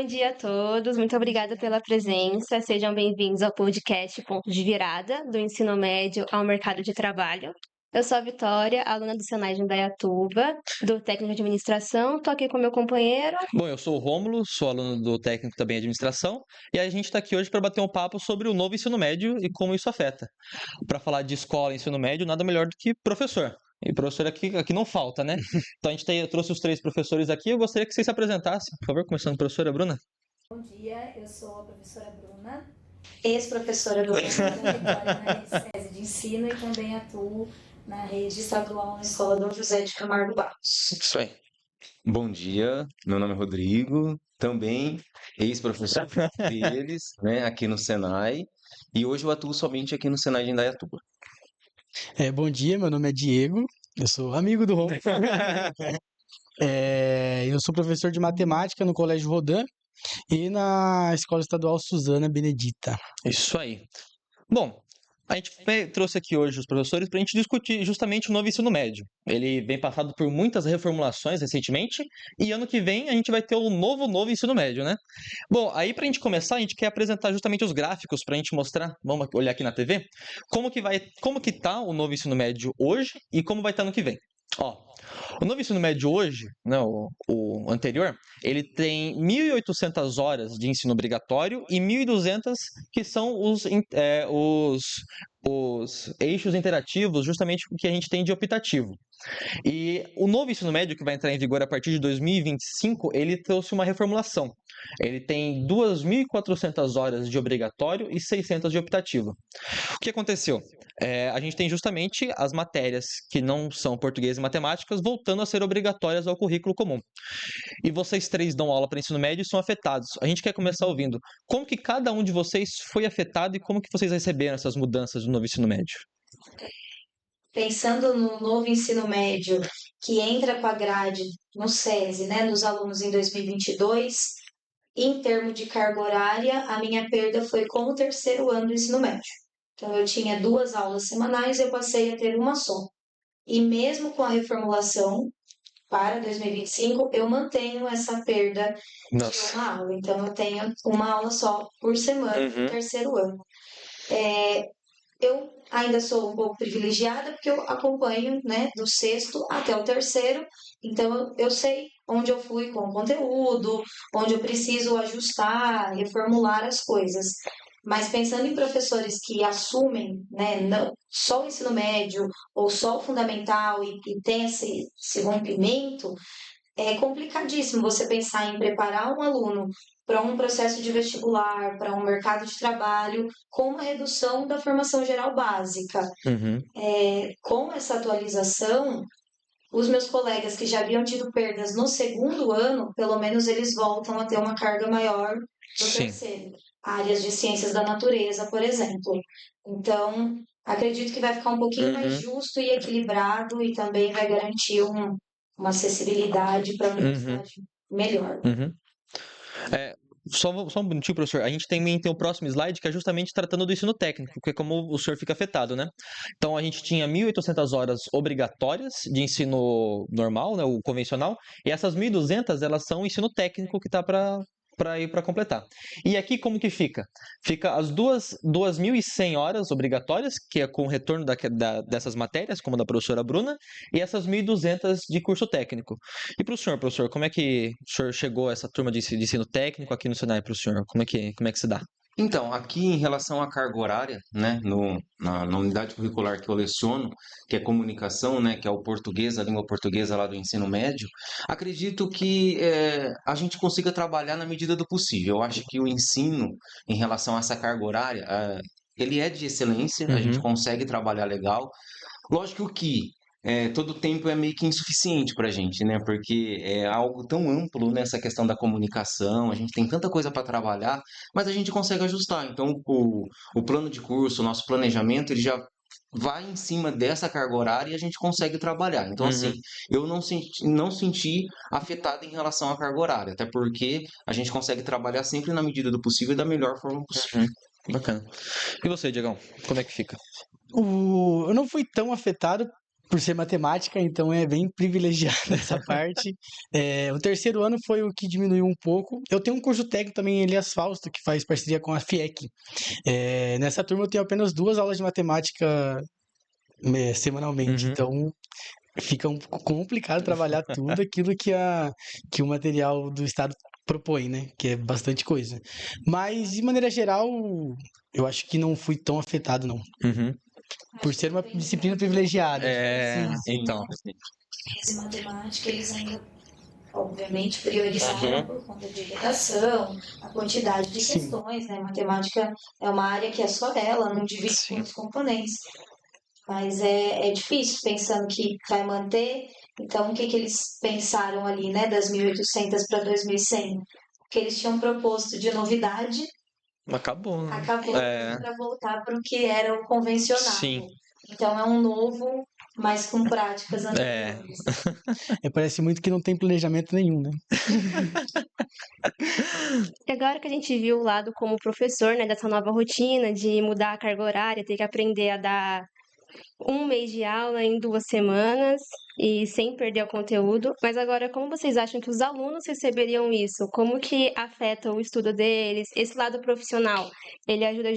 Bom dia a todos, muito obrigada pela presença. Sejam bem-vindos ao podcast Ponto de Virada, do ensino médio ao mercado de trabalho. Eu sou a Vitória, aluna do Senai de Indaiatuba, do técnico de administração. Estou aqui com meu companheiro. Bom, eu sou o Rômulo, sou aluno do técnico também de administração, e a gente está aqui hoje para bater um papo sobre o novo ensino médio e como isso afeta. Para falar de escola e ensino médio, nada melhor do que professor. E professor aqui não falta, né? Então eu trouxe os 3 professores aqui, eu gostaria que vocês se apresentassem. Por favor, começando com a professora Bruna. Bom dia, eu sou a professora Bruna, ex-professora do Vitória na rede SESI de ensino e também atuo na rede estadual na Escola Dom José de Camargo Barros. Isso aí. Bom dia, meu nome é Rodrigo, também ex-professor deles, né, aqui no Senai, e hoje eu atuo somente aqui no Senai de Indaiatuba. Bom dia, meu nome é Diego, eu sou amigo do Romulo. Eu sou professor de matemática no Colégio Rodin e na Escola Estadual Suzana Benedita. Isso aí. Bom, a gente trouxe aqui hoje os professores para a gente discutir justamente o novo ensino médio. Ele vem passado por muitas reformulações recentemente e ano que vem a gente vai ter o novo ensino médio, né? Bom, aí para a gente começar, a gente quer apresentar justamente os gráficos para a gente mostrar, vamos olhar aqui na TV, como que tá o novo ensino médio hoje e como vai estar no que vem. Ó, o novo ensino médio hoje, né, o anterior, ele tem 1.800 horas de ensino obrigatório e 1.200 que são os eixos interativos, justamente o que a gente tem de optativo. E o novo ensino médio, que vai entrar em vigor a partir de 2025, ele trouxe uma reformulação. Ele tem 2.400 horas de obrigatório e 600 de optativo. O que aconteceu? A gente tem justamente as matérias que não são português e matemáticas voltando a ser obrigatórias ao currículo comum. E vocês 3 dão aula para ensino médio e são afetados. A gente quer começar ouvindo como que cada um de vocês foi afetado e como que vocês receberam essas mudanças do novo ensino médio. Pensando no novo ensino médio que entra com a grade no SESI, né, dos alunos em 2022, em termos de carga horária, a minha perda foi com o terceiro ano do ensino médio. Então, eu tinha 2 aulas semanais, eu passei a ter uma só. E mesmo com a reformulação para 2025, eu mantenho essa perda de uma aula. Então, eu tenho uma aula só por semana no terceiro ano. Eu ainda sou um pouco privilegiada porque eu acompanho, né, do sexto até o terceiro, então eu sei onde eu fui com o conteúdo, onde eu preciso ajustar, reformular as coisas. Mas pensando em professores que assumem, né, não, só o ensino médio ou só o fundamental e tem esse rompimento, é complicadíssimo você pensar em preparar um aluno para um processo de vestibular, para um mercado de trabalho, com uma redução da formação geral básica. Com essa atualização, os meus colegas que já haviam tido perdas no segundo ano, pelo menos eles voltam a ter uma carga maior do terceiro. Áreas de ciências da natureza, por exemplo. Então, acredito que vai ficar um pouquinho mais justo e equilibrado e também vai garantir uma acessibilidade para a universidade melhor. Só um minutinho, professor. A gente também tem o próximo slide que é justamente tratando do ensino técnico, que é como o senhor fica afetado, né? Então, a gente tinha 1.800 horas obrigatórias de ensino normal, né, o convencional, e essas 1.200, elas são o ensino técnico que está para ir para completar. E aqui como que fica? Fica as 2.100 horas obrigatórias, que é com o retorno dessas matérias, como a da professora Bruna, e essas 1.200 de curso técnico. E para o senhor, professor, como é que o senhor chegou a essa turma de ensino técnico aqui no Senai para o senhor? Como é que se dá? Então, aqui em relação à carga horária, né, na unidade curricular que eu leciono, que é comunicação, né, que é o português, a língua portuguesa lá do ensino médio, acredito que a gente consiga trabalhar na medida do possível. Eu acho que o ensino, em relação a essa carga horária, ele é de excelência, a gente consegue trabalhar legal. Lógico que todo tempo é meio que insuficiente para a gente, né? Porque é algo tão amplo nessa questão da comunicação, a gente tem tanta coisa para trabalhar, mas a gente consegue ajustar. Então, o plano de curso, o nosso planejamento, ele já vai em cima dessa carga horária e a gente consegue trabalhar. Então, assim, eu não senti afetado em relação à carga horária, até porque a gente consegue trabalhar sempre na medida do possível e da melhor forma possível. Bacana. E você, Diegão, como é que fica? Eu não fui tão afetado por ser matemática, então é bem privilegiada essa parte. O terceiro ano foi o que diminuiu um pouco. Eu tenho um curso técnico também em Elias Fausto, que faz parceria com a FIEC. Nessa turma eu tenho apenas 2 aulas de matemática semanalmente, Uhum. então fica um pouco complicado trabalhar tudo aquilo que o material do Estado propõe, né? Que é bastante coisa. Mas, de maneira geral, eu acho que não fui tão afetado, não. Uhum. Por ser uma disciplina privilegiada. Então. Português e matemática, eles ainda, obviamente, priorizaram por conta de redação, a quantidade de Sim. questões, né? Matemática é uma área que é só ela, não divide Sim. por os componentes. Mas é difícil, pensando que vai manter. Então, o que eles pensaram ali, né, das 1.800 para 2.100? O que eles tinham proposto de novidade Acabou, né? acabou para voltar para o que era o convencional. Sim. Então, é um novo, mas com práticas anteriores. Parece muito que não tem planejamento nenhum, né? E agora que a gente viu o lado como professor, né, dessa nova rotina de mudar a carga horária, ter que aprender a dar um mês de aula em 2 semanas e sem perder o conteúdo. Mas agora, como vocês acham que os alunos receberiam isso? Como que afeta o estudo deles? Esse lado profissional, ele ajuda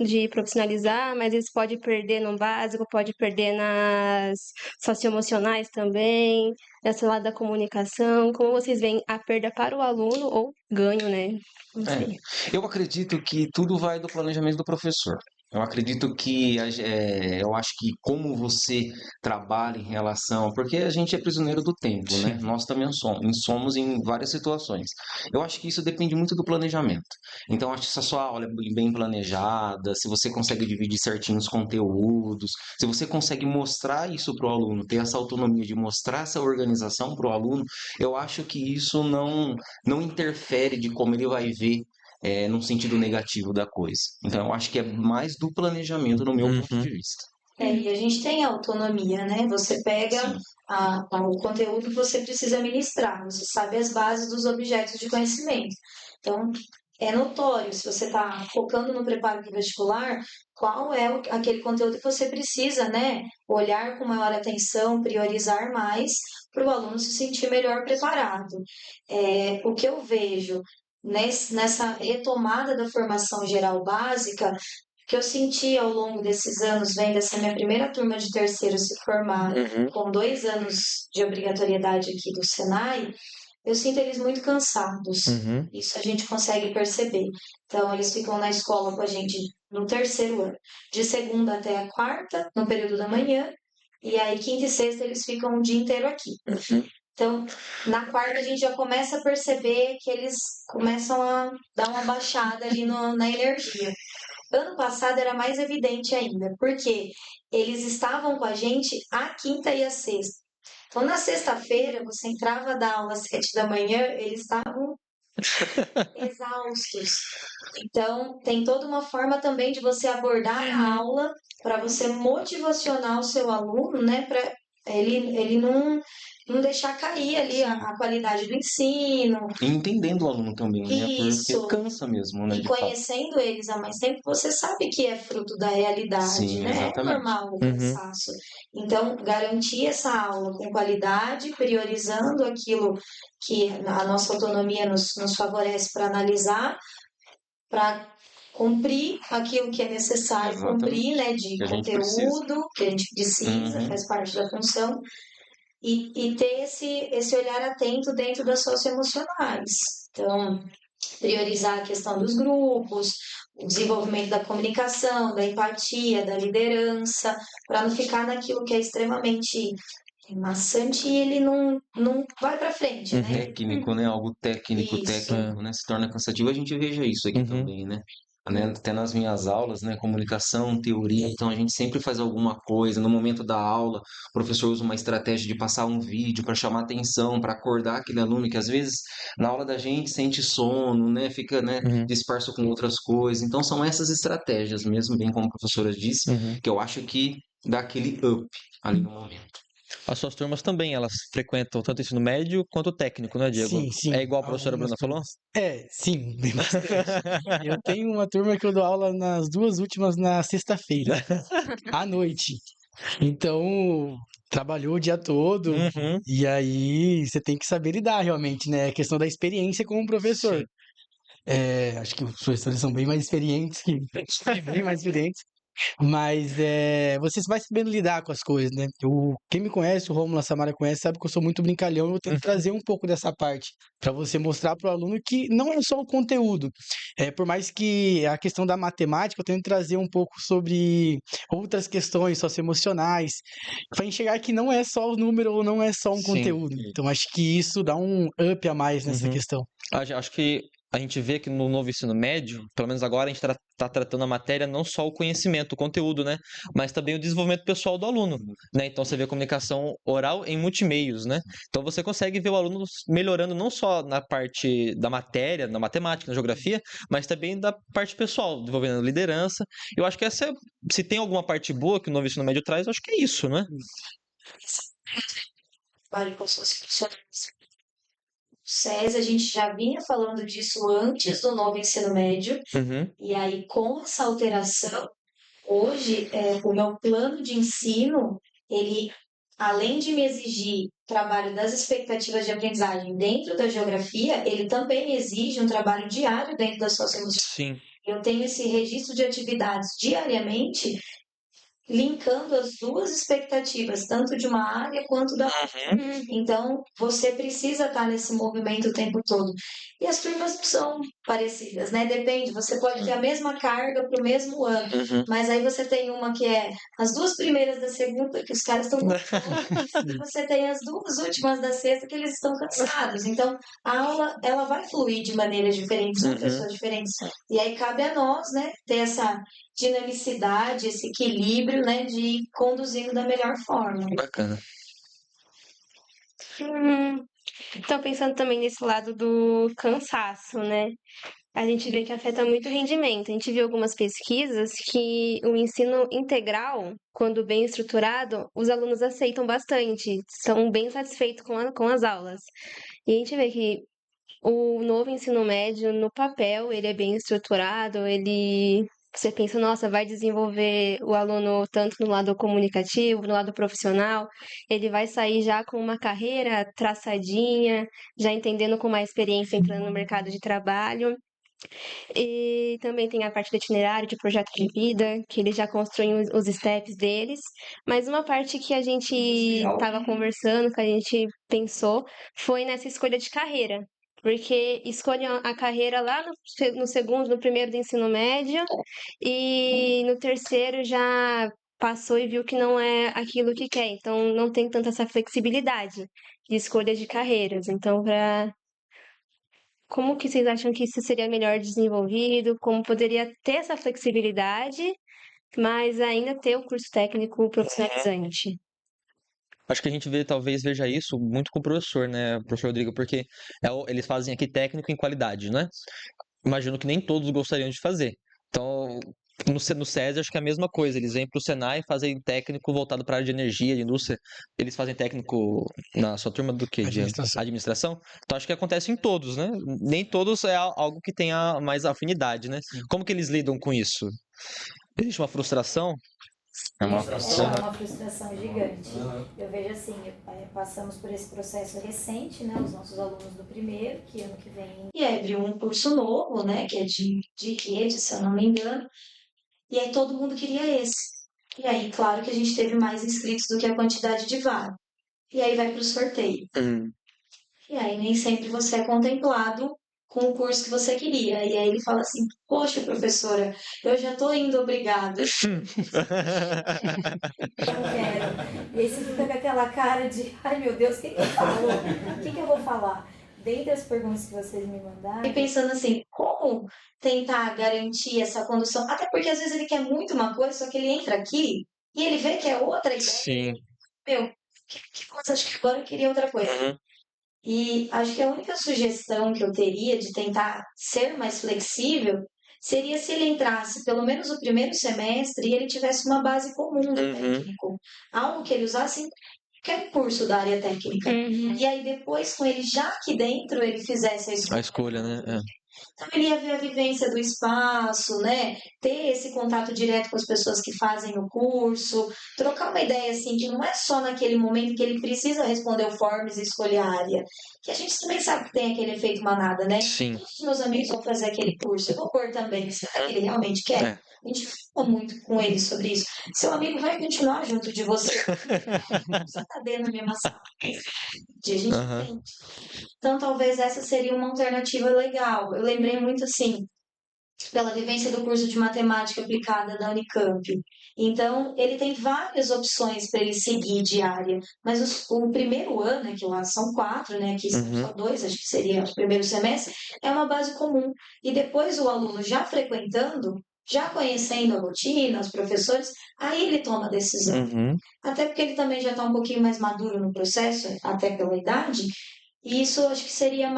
de profissionalizar, mas eles podem perder no básico, pode perder nas socioemocionais também, nesse lado da comunicação. Como vocês veem a perda para o aluno ou ganho, né? Não sei. Eu acredito que tudo vai do planejamento do professor. Eu acredito que, eu acho que como você trabalha em relação, porque a gente é prisioneiro do tempo, né? Nós também somos em várias situações. Eu acho que isso depende muito do planejamento. Então, acho que se a sua aula é bem planejada, se você consegue dividir certinho os conteúdos, se você consegue mostrar isso para o aluno, ter essa autonomia de mostrar essa organização para o aluno, eu acho que isso não interfere de como ele vai ver num sentido negativo da coisa. Então, eu acho que é mais do planejamento no meu ponto de vista. E a gente tem autonomia, né? Você pega o conteúdo que você precisa ministrar, você sabe as bases dos objetos de conhecimento. Então, é notório, se você está focando no preparo vestibular, qual é aquele conteúdo que você precisa, né? Olhar com maior atenção, priorizar mais, para o aluno se sentir melhor preparado. O que eu vejo nessa retomada da formação geral básica, que eu senti ao longo desses anos, vendo essa minha primeira turma de terceiro se formar com 2 anos de obrigatoriedade aqui do Senai, eu sinto eles muito cansados. Isso a gente consegue perceber. Então, eles ficam na escola com a gente no terceiro ano, de segunda até a quarta, no período da manhã, e aí quinta e sexta eles ficam o dia inteiro aqui. Então, na quarta a gente já começa a perceber que eles começam a dar uma baixada ali na energia. Ano passado era mais evidente ainda, porque eles estavam com a gente a quinta e a sexta. Então, na sexta-feira, você entrava da aula às 7 da manhã, eles estavam exaustos. Então, tem toda uma forma também de você abordar a aula para você motivacionar o seu aluno, né, para ele não deixar cair ali a qualidade do ensino. E entendendo o aluno também, né? Isso. Porque cansa mesmo, né? E conhecendo eles há mais tempo, você sabe que é fruto da realidade, Sim, né? exatamente. É normal o cansaço. Então, garantir essa aula com qualidade, priorizando aquilo que a nossa autonomia nos favorece para analisar, para cumprir aquilo que é necessário cumprir, né? De que a gente conteúdo que a gente precisa, faz parte da função. E ter esse olhar atento dentro das socioemocionais. Então, priorizar a questão dos grupos, o desenvolvimento da comunicação, da empatia, da liderança, para não ficar naquilo que é extremamente maçante e ele não vai para frente, né? Técnico, né? Algo técnico, Isso. né? Se torna cansativo. A gente veja isso aqui também, né? Até nas minhas aulas, né? Comunicação, teoria, então a gente sempre faz alguma coisa. No momento da aula, o professor usa uma estratégia de passar um vídeo para chamar atenção, para acordar aquele aluno que às vezes na aula da gente sente sono, né? Fica, né? Disperso com outras coisas. Então são essas estratégias mesmo, bem como a professora disse, que eu acho que dá aquele up ali no momento. As suas turmas também, elas frequentam tanto ensino médio quanto técnico, né, Diego? Sim. É igual a professora Bruna falou? Sim, bem bastante. Eu tenho uma turma que eu dou aula nas 2 últimas na sexta-feira, à noite. Então, trabalhou o dia todo, Uhum. e aí você tem que saber lidar realmente, né? A questão da experiência como professor. Sim. Acho que os professores são bem mais experientes que bem mais experientes. Mas você vai sabendo lidar com as coisas, né? Quem me conhece, o Rômulo, a Samara conhece, sabe que eu sou muito brincalhão e eu tento trazer um pouco dessa parte para você mostrar para o aluno que não é só o conteúdo. Por mais que a questão da matemática, eu tento trazer um pouco sobre outras questões socioemocionais, para enxergar que não é só o número ou não é só um Sim. conteúdo. Então acho que isso dá um up a mais nessa Uhum. questão. Acho que a gente vê que no novo ensino médio, pelo menos agora, a gente tá tratando a matéria não só o conhecimento, o conteúdo, né? Mas também o desenvolvimento pessoal do aluno, né? Então você vê a comunicação oral em multimeios, né? Então você consegue ver o aluno melhorando não só na parte da matéria, na matemática, na geografia, mas também da parte pessoal, desenvolvendo liderança. Eu acho que se tem alguma parte boa que o novo ensino médio traz, eu acho que é isso, né? Trabalho com socioemocionais. SESI, a gente já vinha falando disso antes do novo ensino médio, Uhum. e aí com essa alteração, hoje, o meu plano de ensino, ele, além de me exigir trabalho das expectativas de aprendizagem dentro da geografia, ele também exige um trabalho diário dentro da socioemocional. Sim. Eu tenho esse registro de atividades diariamente, linkando as duas expectativas, tanto de uma área quanto da outra. Então, você precisa estar nesse movimento o tempo todo. E as turmas não são parecidas, né? Depende, você pode ter a mesma carga para o mesmo ano, Uhum. mas aí você tem uma que é as duas primeiras da segunda, que os caras estão com fome, e você tem as duas últimas da sexta, que eles estão cansados. Então, a aula, ela vai fluir de maneiras diferentes, são Uhum. pessoas diferentes. E aí cabe a nós, né, ter essa dinamicidade, esse equilíbrio, né, de ir conduzindo da melhor forma. Bacana. Então, pensando também nesse lado do cansaço, né? A gente vê que afeta muito o rendimento. A gente viu algumas pesquisas que o ensino integral, quando bem estruturado, os alunos aceitam bastante, são bem satisfeitos com as aulas. E a gente vê que o novo ensino médio, no papel, ele é bem estruturado, você pensa, nossa, vai desenvolver o aluno tanto no lado comunicativo, no lado profissional, ele vai sair já com uma carreira traçadinha, já entendendo com mais experiência entrando no mercado de trabalho. E também tem a parte do itinerário, de projeto de vida, que eles já constroem os steps deles. Mas uma parte que a gente estava conversando, que a gente pensou, foi nessa escolha de carreira. Porque escolhem a carreira lá no segundo, no primeiro do ensino médio, e no terceiro já passou e viu que não é aquilo que quer. Então não tem tanta essa flexibilidade de escolha de carreiras. Então, como que vocês acham que isso seria melhor desenvolvido? Como poderia ter essa flexibilidade, mas ainda ter o curso técnico profissionalizante? Acho que a gente talvez veja isso muito com o professor, né, professor Rodrigo, porque eles fazem aqui técnico em qualidade, né? Imagino que nem todos gostariam de fazer. Então, no SESI, acho que é a mesma coisa. Eles vêm para o Senai e fazem técnico voltado para a área de energia, de indústria. Eles fazem técnico na sua turma do quê? De Administração. administração? Então, acho que acontece em todos, né? Nem todos é algo que tenha mais afinidade, né? Como que eles lidam com isso? Existe uma frustração? É uma É frustração. uma frustração gigante. Eu vejo assim, passamos por esse processo recente, né, os nossos alunos do primeiro, que ano que vem... E aí abriu um curso novo, né, que é de rede, se eu não me engano, e aí todo mundo queria esse. E aí, claro que a gente teve mais inscritos do que a quantidade de vaga. E aí vai para o sorteio. E aí nem sempre você é contemplado com o curso que você queria. E aí ele fala assim, poxa, professora, eu já estou indo, obrigado. Eu não quero. E aí você fica com aquela cara de, ai meu Deus, o que eu falo? O que eu vou falar? Dentre as perguntas que vocês me mandaram... E pensando assim, como tentar garantir essa condução? Até porque às vezes ele quer muito uma coisa, só que ele entra aqui e ele vê que é outra ideia. Sim. Meu, que coisa, acho que agora eu queria outra coisa. Uhum. E acho que a única sugestão que eu teria de tentar ser mais flexível seria se ele entrasse pelo menos o primeiro semestre e ele tivesse uma base comum do técnico. Algo que ele usasse em qualquer curso da área técnica. E aí depois, com ele já aqui dentro, ele fizesse a A escolha. escolha, né? Então, ele ia ver a vivência do espaço, né? Ter esse contato direto com as pessoas que fazem o curso, trocar uma ideia assim, que não é só naquele momento que ele precisa responder o Forms e escolher a área, que a gente também sabe que tem aquele efeito manada, né? Sim. Todos os meus amigos vão fazer aquele curso, eu vou pôr também, será que ele realmente quer? É. A gente fala muito com ele sobre isso. Seu amigo vai continuar junto de você. Você está dentro da mesma sala. A gente Aham. entende. Então, talvez essa seria uma alternativa legal. Eu lembrei muito assim, pela vivência do curso de matemática aplicada da Unicamp. Então, ele tem várias opções para ele seguir de área, mas o primeiro ano, que lá são 4, né, aqui são Uhum. só 2, acho que seria o primeiro semestre, é uma base comum. E depois o aluno já frequentando, já conhecendo a rotina, os professores, aí ele toma a decisão. Uhum. Até porque ele também já está um pouquinho mais maduro no processo, até pela idade, e isso eu acho que seria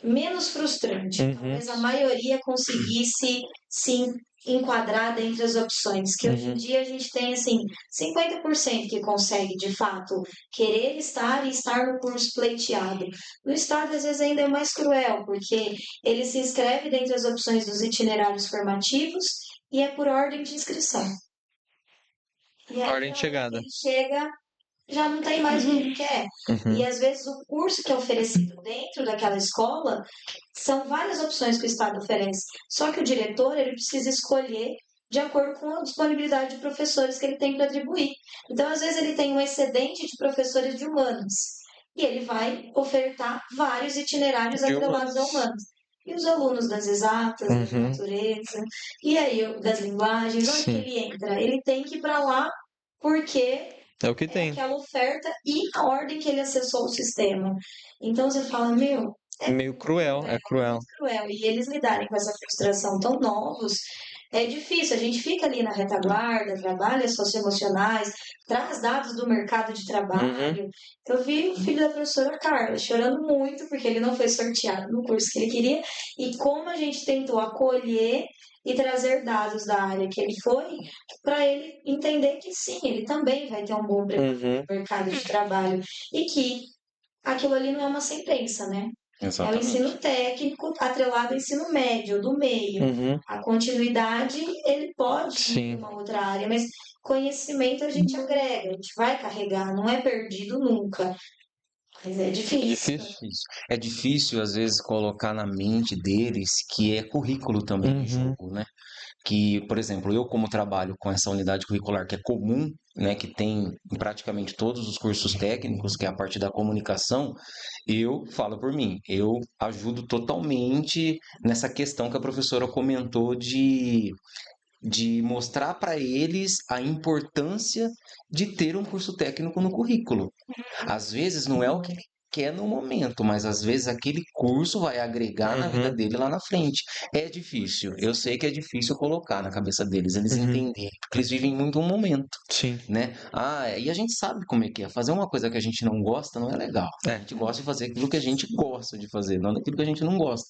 menos frustrante. Uhum. Talvez a maioria conseguisse se enquadrar dentre as opções, que hoje em Uhum. dia a gente tem assim 50% que consegue de fato querer estar e estar no curso pleiteado. No estado às vezes ainda é mais cruel, porque ele se inscreve dentre as opções dos itinerários formativos e é por ordem de inscrição. E aí, Ordem de chegada. ele chega, já não tem mais o que ele quer. Uhum. E às vezes o curso que é oferecido dentro daquela escola são várias opções que o Estado oferece. Só que o diretor ele precisa escolher de acordo com a disponibilidade de professores que ele tem para atribuir. Então, às vezes, ele tem um excedente de professores de humanas. E ele vai ofertar vários itinerários De atrelados a humanas. E os alunos das exatas, da Uhum. natureza, e aí das linguagens, onde que Sim. ele entra? Ele tem que ir para lá porque É o que é tem. aquela oferta e a ordem que ele acessou o sistema. Então você fala, meu, É meio cruel, é cruel. muito cruel. E eles lidarem com essa frustração tão novos, é difícil. A gente fica ali na retaguarda, trabalha socioemocionais, traz dados do mercado de trabalho. Eu vi o filho da professora Carla chorando muito porque ele não foi sorteado no curso que ele queria e como a gente tentou acolher e trazer dados da área que ele foi, para ele entender que sim, ele também vai ter um bom preparo Uhum. no mercado de trabalho e que aquilo ali não é uma sentença, né? É o Exatamente. ensino técnico atrelado ao ensino médio, do meio. Uhum. A continuidade, ele pode ir Sim. para uma outra área, mas conhecimento a gente agrega, a gente vai carregar, não é perdido nunca. Mas é difícil. Difícil. É difícil, às vezes, colocar na mente deles que é currículo também em Uhum. jogo, né? Que, por exemplo, eu como trabalho com essa unidade curricular que é comum, né, que tem em praticamente todos os cursos técnicos, que é a parte da comunicação, eu falo por mim, eu ajudo totalmente nessa questão que a professora comentou de mostrar para eles a importância de ter um curso técnico no currículo. Às vezes não é o que ele quer no momento, mas às vezes aquele curso vai agregar na vida Uhum. dele lá na frente. É difícil, eu sei que é difícil colocar na cabeça deles, eles Uhum. entenderem, porque eles vivem muito um momento, Sim. né? E a gente sabe como é que é. Fazer uma coisa que a gente não gosta não é legal. É. A gente gosta de fazer aquilo que a gente gosta de fazer, não aquilo que a gente não gosta.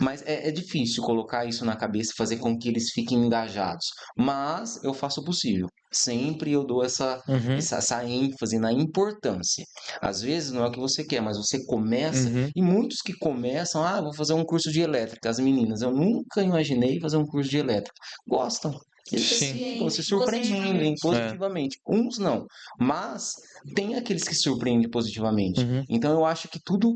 Mas é difícil colocar isso na cabeça e fazer com que eles fiquem engajados. Mas eu faço o possível. Sempre eu dou essa Uhum. ênfase na importância. Às vezes não é o que você quer, mas você começa, Uhum. e muitos que começam, vou fazer um curso de elétrica. As meninas, eu nunca imaginei fazer um curso de elétrica. Gostam. Eles Sim. ficam, se surpreendem positivamente. Uns não, mas tem aqueles que surpreendem positivamente. Uhum. Então eu acho que tudo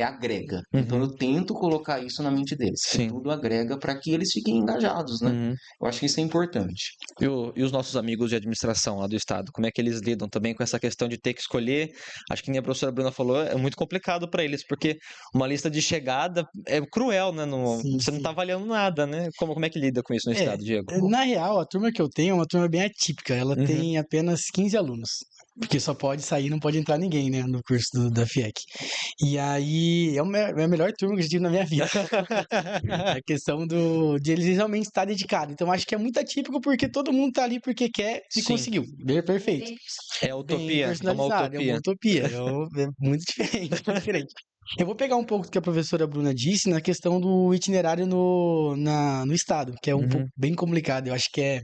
agrega. Então Uhum. eu tento colocar isso na mente deles, que Sim. tudo agrega para que eles fiquem engajados, né? Uhum. Eu acho que isso é importante. E os nossos amigos de administração lá do estado, como é que eles lidam também com essa questão de ter que escolher? Acho que nem a professora Bruna falou, é muito complicado para eles, porque uma lista de chegada é cruel, né? Sim, Você não sim. tá avaliando nada, né? Como é que lida com isso no estado, Diego? Na real, a turma que eu tenho é uma turma bem atípica. Ela Uhum. tem apenas 15 alunos. Porque só pode sair, não pode entrar ninguém, né, no curso da FIEC. E aí, é a melhor turma que eu tive na minha vida. A questão de eles realmente estar dedicados. Então, acho que é muito atípico porque todo mundo tá ali porque quer e Sim. conseguiu. Perfeito. É Bem utopia, é uma personalizado, é uma utopia. utopia. É muito diferente, muito diferente. Eu vou pegar um pouco do que a professora Bruna disse na questão do itinerário no estado, que é um pouco bem complicado. Eu acho que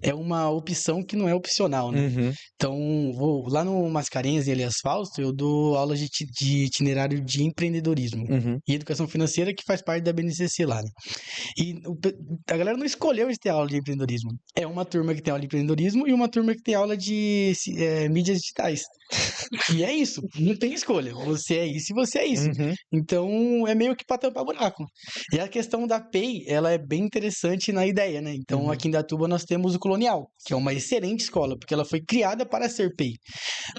é uma opção que não é opcional, né? Uhum. Então, lá no Mascarenhas, em Elias Fausto, eu dou aulas de itinerário de empreendedorismo Uhum. e educação financeira, que faz parte da BNCC lá, né? E a galera não escolheu de ter aula de empreendedorismo. É uma turma que tem aula de empreendedorismo e uma turma que tem aula de mídias digitais. E é isso, não tem escolha. Você é isso e você é isso. Uhum. Então, é meio que pra tampar buraco. E a questão da PEI, ela é bem interessante na ideia, né? Então, Uhum. aqui em Datuba nós temos o Colonial, que é uma excelente escola, porque ela foi criada para ser PEI.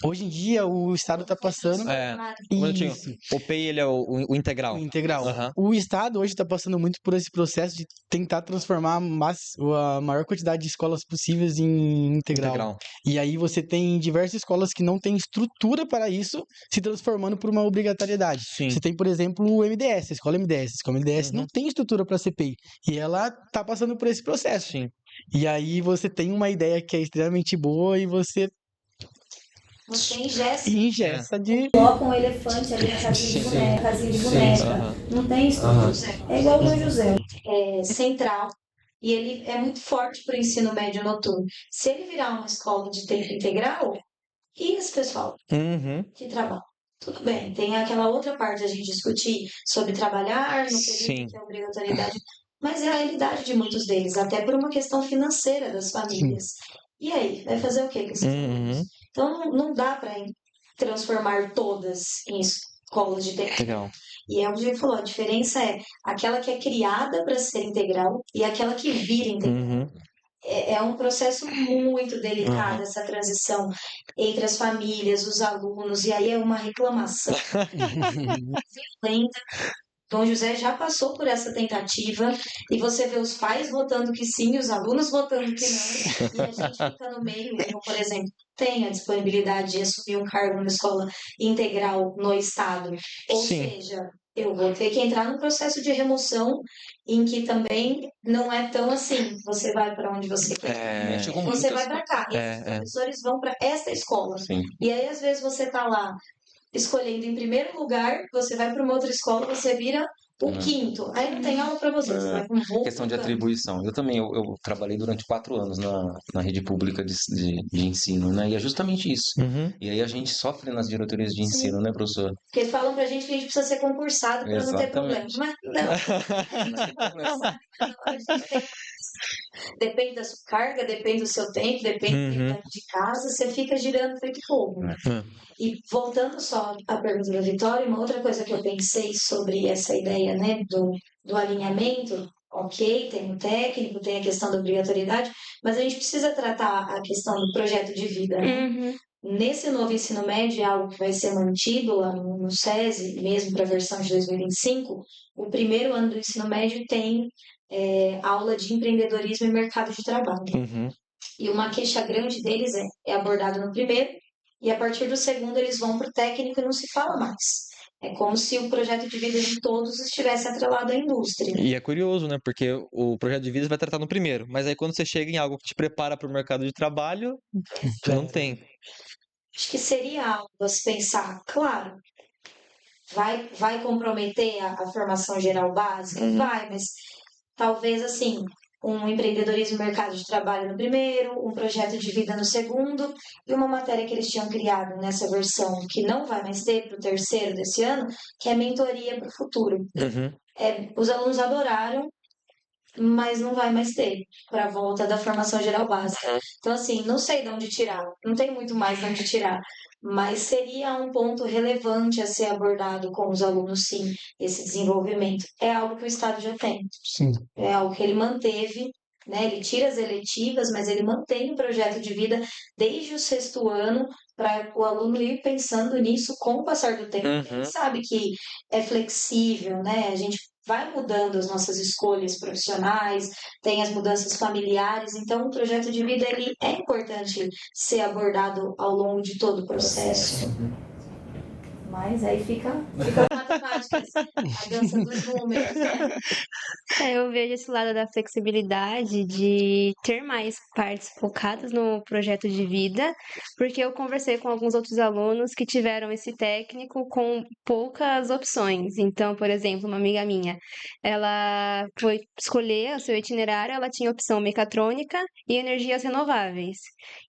Hoje em dia, o Estado está passando... É, um minutinho. Isso. O PEI, ele é o integral. O integral. Aham. O Estado hoje está passando muito por esse processo de tentar transformar a maior quantidade de escolas possíveis em integral. E aí você tem diversas escolas que não têm estrutura para isso, se transformando por uma obrigatoriedade. Sim. Você tem, por exemplo, o MDS, a escola MDS. A escola MDS Uhum. não tem estrutura para CPI. E ela está passando por esse processo. Sim. E aí você tem uma ideia que é extremamente boa e você ingessa. de... Coloca um elefante ali na casinha de boneca. Aham. Não tem estrutura. É igual o Dom José. É central e ele é muito forte para o ensino médio noturno. Se ele virar uma escola de tempo integral, e esse pessoal Uhum. que trabalha? Tudo bem, tem aquela outra parte a gente discutir sobre trabalhar no Sim. período que é obrigatoriedade, mas é a realidade de muitos deles, até por uma questão financeira das famílias. E aí, vai fazer o que com esses Uhum. alunos? Então não dá para transformar todas em escolas de tempo. Legal. E é o que a gente falou, a diferença é aquela que é criada para ser integral e aquela que vira integral. Uhum. É um processo muito delicado essa transição entre as famílias, os alunos, e aí é uma reclamação violenta. Dom José já passou por essa tentativa e você vê os pais votando que sim, os alunos votando que não, e a gente fica no meio. Eu, por exemplo, tenho a disponibilidade de assumir um cargo numa escola integral no estado. Ou Sim. seja, eu vou ter que entrar num processo de remoção em que também não é tão assim. Você vai para onde você quer. Mexe com Você muitas vai para cá. E esses professores vão para esta escola. Sim. E aí, às vezes, você tá lá escolhendo em primeiro lugar, você vai para uma outra escola, você vira o quinto. Aí não tem aula para você, você vai com um voo Questão de pro canto. atribuição. Eu também, eu trabalhei durante 4 anos na rede pública de ensino, né? E é justamente isso. Uhum. E aí a gente sofre nas diretorias de Sim. ensino, né, professor? Porque falam pra gente que a gente precisa ser concursado para não ter problema. Exatamente. Mas não. Depende da sua carga, depende do seu tempo, depende do Uhum. tempo de casa, você fica girando feito fogo. E voltando só à pergunta da Vitória, uma outra coisa que eu pensei sobre essa ideia, né, do alinhamento, ok, tem o técnico, tem a questão da obrigatoriedade, mas a gente precisa tratar a questão do projeto de vida, né? Uhum. Nesse novo ensino médio, é algo que vai ser mantido lá no SESI, mesmo para a versão de 2025, o primeiro ano do ensino médio tem aula de empreendedorismo e mercado de trabalho. Uhum. E uma queixa grande deles é abordado no primeiro, e a partir do segundo eles vão para o técnico e não se fala mais. É como se o projeto de vida de todos estivesse atrelado à indústria. E é curioso, né? Porque o projeto de vida vai tratar no primeiro, mas aí quando você chega em algo que te prepara para o mercado de trabalho, não tem. Acho que seria algo a se pensar, claro, vai comprometer a formação geral básica? Vai, mas talvez assim, um empreendedorismo e mercado de trabalho no primeiro, um projeto de vida no segundo, e uma matéria que eles tinham criado nessa versão, que não vai mais ter para o terceiro desse ano, que é mentoria para o futuro. Uhum. Os alunos adoraram, mas não vai mais ter para a volta da formação geral básica. Então, assim, não sei de onde tirar, não tem muito mais de onde tirar, mas seria um ponto relevante a ser abordado com os alunos, sim, esse desenvolvimento. É algo que o Estado já tem, Sim. é algo que ele manteve, né? Ele tira as eletivas, mas ele mantém o projeto de vida desde o 6º ano para o aluno ir pensando nisso com o passar do tempo. A gente sabe que é flexível, né? A gente vai mudando as nossas escolhas profissionais, tem as mudanças familiares, então o projeto de vida ele é importante ser abordado ao longo de todo o processo. Mas aí fica Matemáticas, a dança dos números, né? Eu vejo esse lado da flexibilidade de ter mais partes focadas no projeto de vida, porque eu conversei com alguns outros alunos que tiveram esse técnico com poucas opções. Então, por exemplo, uma amiga minha, ela foi escolher o seu itinerário, ela tinha opção mecatrônica e energias renováveis,